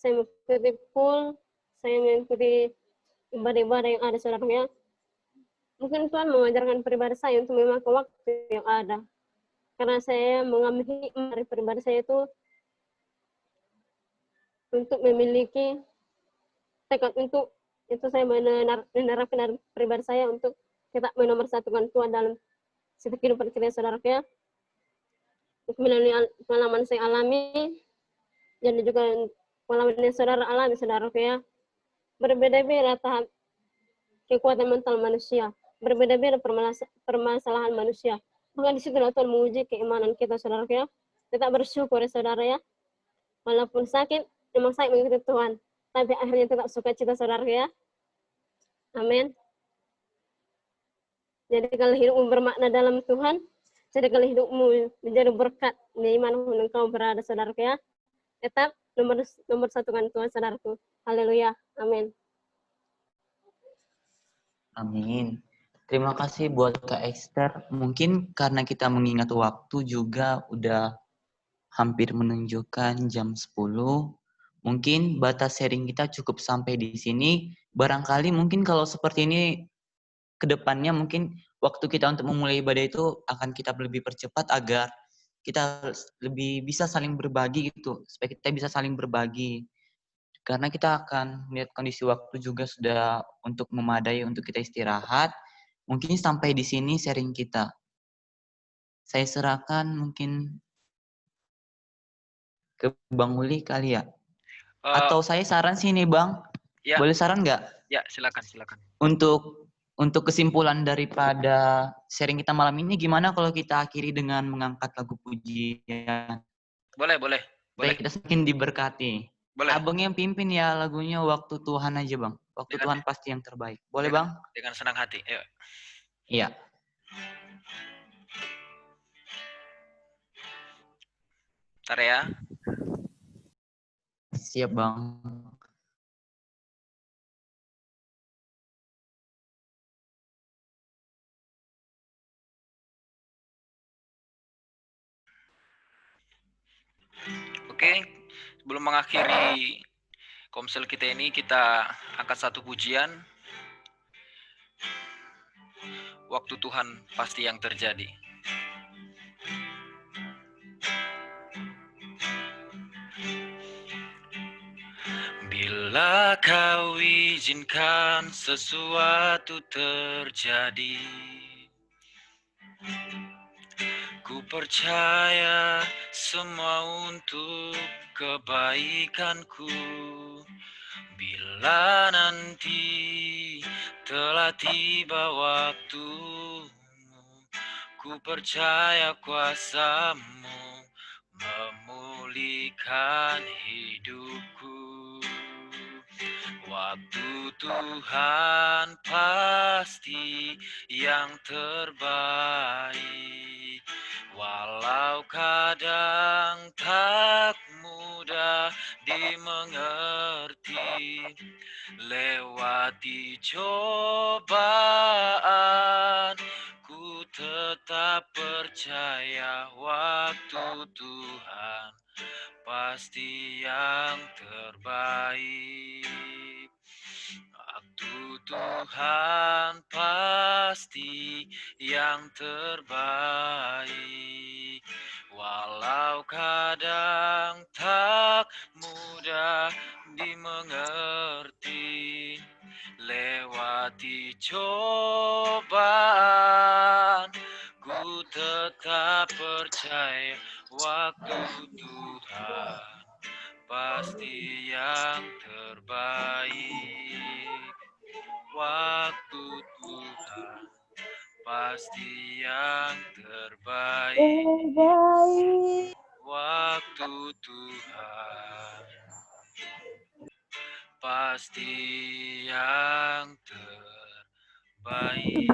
saya mengikuti full, saya mengikuti ibadah-ibadah yang ada saudara. Mungkin Tuhan mengajarkan pribadi saya untuk memakai waktu yang ada. Karena saya mengambil hikmah dari pribadi saya itu untuk memiliki tekad untuk itu saya menerapkan dari pribadi saya untuk kita menomorsatukan Tuhan dalam setiap kehidupan kita saudara ya. Melalui pengalaman saya alami dan juga pengalaman yang saudara alami saudara ya. Berbeda-beda tahap kekuatan mental manusia, berbeda-beda permasalahan manusia. Bahkan di situ Tuhan menguji keimanan kita saudara ya. Tetap bersyukur ya saudara ya. Walaupun sakit, memang sakit mengikuti Tuhan, tapi akhirnya tetap sukacita saudara ya. Amin. Jadi kalau hidupmu bermakna dalam Tuhan, jadi kalau hidupmu menjadi berkat di mana engkau berada saudara ya. Tetap nomor satukan Tuhan saudaraku. Haleluya. Amin. Amin. Terima kasih buat Kak Esther. Mungkin karena kita mengingat waktu juga udah hampir menunjukkan jam 10. Mungkin batas sharing kita cukup sampai di sini. Barangkali mungkin kalau seperti ini ke depannya mungkin waktu kita untuk memulai ibadah itu akan kita lebih percepat agar kita lebih bisa saling berbagi gitu, supaya kita bisa saling berbagi. Karena kita akan melihat kondisi waktu juga sudah untuk memadai untuk kita istirahat. Mungkin sampai di sini sharing kita. Saya serahkan mungkin ke Bang Uli kali ya. Atau saya saran sih nih Bang. Ya. Boleh saran nggak? Ya, silakan. Untuk kesimpulan daripada sharing kita malam ini, gimana kalau kita akhiri dengan mengangkat lagu pujian? Boleh. Supaya kita semakin diberkati. Boleh. Abang yang pimpin ya lagunya Waktu Tuhan aja Bang. Waktu Tuhan pasti yang terbaik. Boleh Bang? Dengan senang hati. Ayo. Iya. Ntar ya. Siap Bang. Oke, sebelum mengakhiri komsel kita ini, kita angkat satu pujian. Waktu Tuhan pasti yang terjadi. Bila kau izinkan sesuatu terjadi, ku percaya semua untuk kebaikanku. Bila nanti telah tiba waktumu, ku percaya kuasamu memulihkan hidupku. Waktu Tuhan pasti yang terbaik, walau kadang tak mudah dimengerti. Lewati cobaan, ku tetap percaya waktu Tuhan pasti yang terbaik. Waktu Tuhan pasti yang terbaik, walau kadang tak mudah dimengerti. Lewati cobaan, ku tetap percaya waktu Tuhan pasti yang terbaik. Waktu Tuhan pasti yang terbaik. Waktu Tuhan pasti yang terbaik.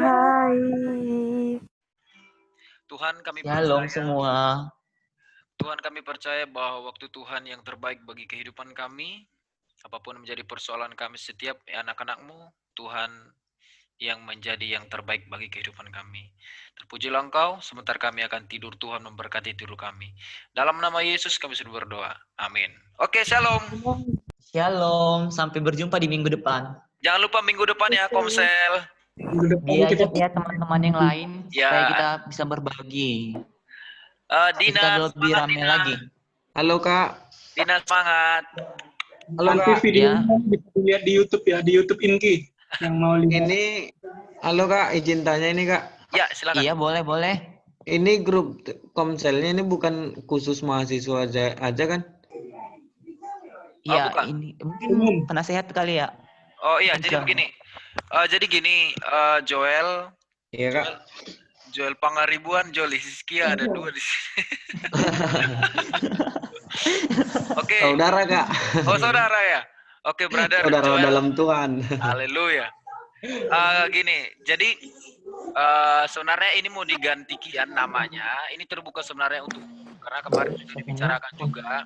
Tuhan, kami Shalom percaya. semua. Tuhan, kami percaya bahwa waktu Tuhan yang terbaik bagi kehidupan kami, apapun menjadi persoalan kami setiap anak-anak-Mu, Tuhan yang menjadi yang terbaik bagi kehidupan kami. Terpujilah Engkau, sebentar kami akan tidur, Tuhan memberkati tidur kami. Dalam nama Yesus kami sudah berdoa. Amin. Oke, shalom. Shalom, sampai berjumpa di minggu depan. Jangan lupa minggu depan ya, Komsel. Diajak ya teman-teman yang lain, Ya. supaya kita bisa berbagi. Dina, kita lebih semangat, rame Dina. lagi. Halo Kak. Dina, semangat. Halo Kak. Videonya bisa dilihat di YouTube ya, di YouTube Inki. Yang mau lihat. Ini, halo Kak, izin tanya ini Kak. Ya, silakan. Iya, boleh. Ini grup Komselnya ini bukan khusus mahasiswa aja kan? Iya, bukan. ini mungkin penasehat kali ya. Oh iya, jadi begini. Joel. Iya Kak. Joel Pangaribuan, Joel Hiskia, ada dua di sini. Oke. Saudara Kak. Oh saudara ya. Oke, brother. Saudara Joel. dalam Tuhan. Haleluya. Gini, jadi sebenarnya ini mau diganti Kian namanya. Ini terbuka sebenarnya untuk, karena kemarin sudah dibicarakan juga.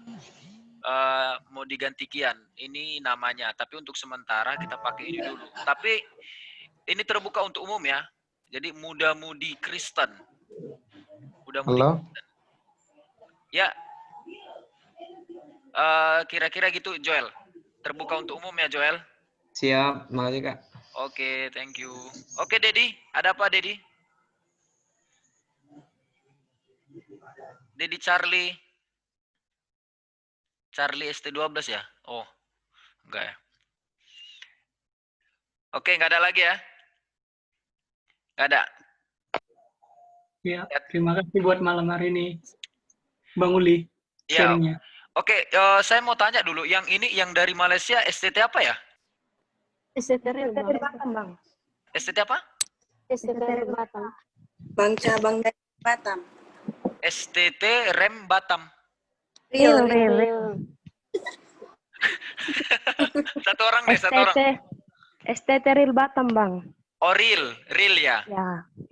Mau diganti Kian, ini namanya. Tapi untuk sementara kita pakai ini dulu. Tapi ini terbuka untuk umum ya. Jadi muda-mudi Kristen. Halo. Ya. Kira-kira gitu Joel. Terbuka untuk umum ya Joel. Siap, makasih Kak. Oke, thank you. Oke, Dedi, ada apa Dedi? Dedi Charlie. Charlie ST12 ya? Oh, enggak ya. Oke, nggak ada lagi ya? Nggak ada. Ya, terima kasih buat malam hari ini, Bang Uli, Ya. sharingnya. Oke, saya mau tanya dulu. Yang ini yang dari Malaysia STT apa ya? STT Rem, Bang. STT apa? STT Rem Batam. Bang cabang dari Batam. STT Rem Batam. Real. Satu orang deh, satu orang. STT Real Batam, Bang. Oh, real ya?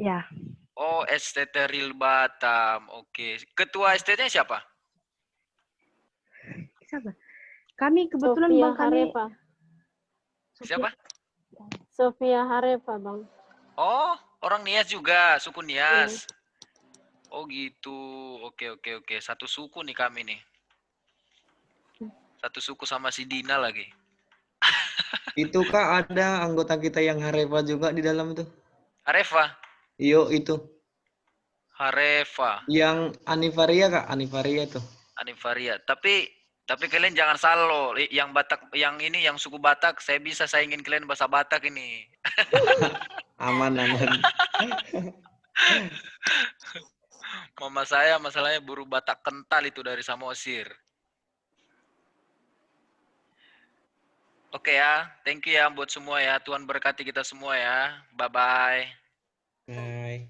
Ya. Oh, STT Real Batam. Oke. Ketua STT-nya siapa? Siapa? Kami kebetulan Sofia Bang kami Harefa. Siapa? Sofia Harefa, Bang. Oh, orang Nias juga, suku Nias. Oh gitu. Oke. Satu suku nih kami nih. Satu suku sama si Dina lagi. Itu Kak ada anggota kita yang Harefa juga di dalam tuh. Harefa. Iyo itu. Harefa. Yang Anifaria Kak, Anifaria tuh. Anifaria. Tapi kalian jangan salah loh. Yang Batak, yang ini, yang suku Batak, saya bisa saingin kalian bahasa Batak ini. Aman. Mama saya masalahnya buru Batak kental itu dari Samosir. Oke ya, thank you ya buat semua ya. Tuhan berkati kita semua ya. Bye-bye. Bye.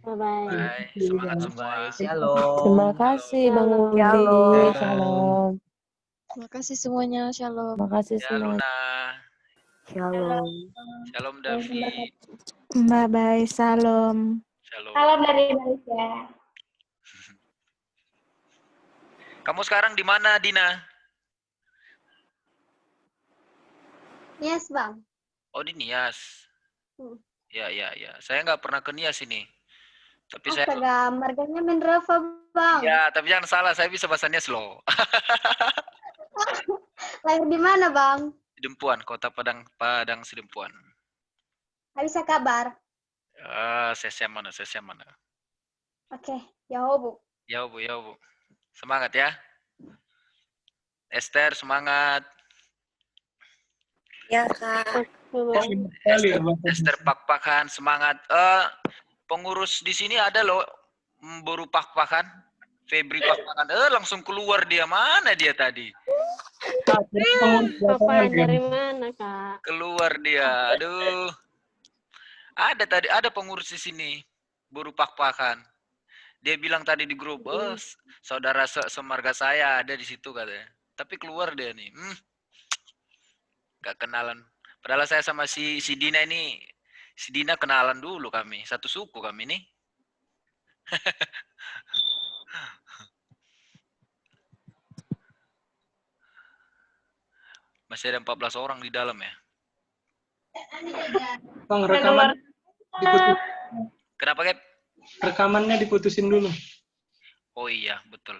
Semangat semua. Shalom. Terima kasih Bang Uli. Shalom. Terima kasih semuanya. Shalom. Terima kasih Ya semuanya. Luna. Shalom. Shalom Davi. Bye-bye. Salam. Shalom. Salam dari Malaysia. Kamu sekarang di mana, Dina? Yes, Bang. Oh, di Nias. Hmm. Ya. Saya nggak pernah ke Nias ini. Tapi saya... Astaga, marganya Mendrava, Bang. Ya, tapi jangan salah. Saya bisa bahasa Nias loh. Lahir di mana, Bang? Sidempuan, Kota Padang Sidempuan. Nggak bisa kabar. Saya mana. Oke, Yahobu. Ya, Bu. Semangat ya. Esther, semangat. Ya, Kak. Esther pak-pakan, semangat. Pengurus di sini ada loh, baru pak-pakan. Febri pak-pakan. Langsung keluar dia. Mana dia tadi? Bapak dari mana, Kak? Keluar dia. Aduh. Ada pengurus di sini. Baru pak-pakan. Dia bilang tadi di grup, saudara semarga saya ada di situ katanya. Tapi keluar dia nih. Gak kenalan. Padahal saya sama si Dina ini, si Dina kenalan dulu kami. Satu suku kami nih. Masih ada 14 orang di dalam ya. Bang, rekaman diputus. Kenapa, Kep? Rekamannya diputusin dulu. Oh iya, betul.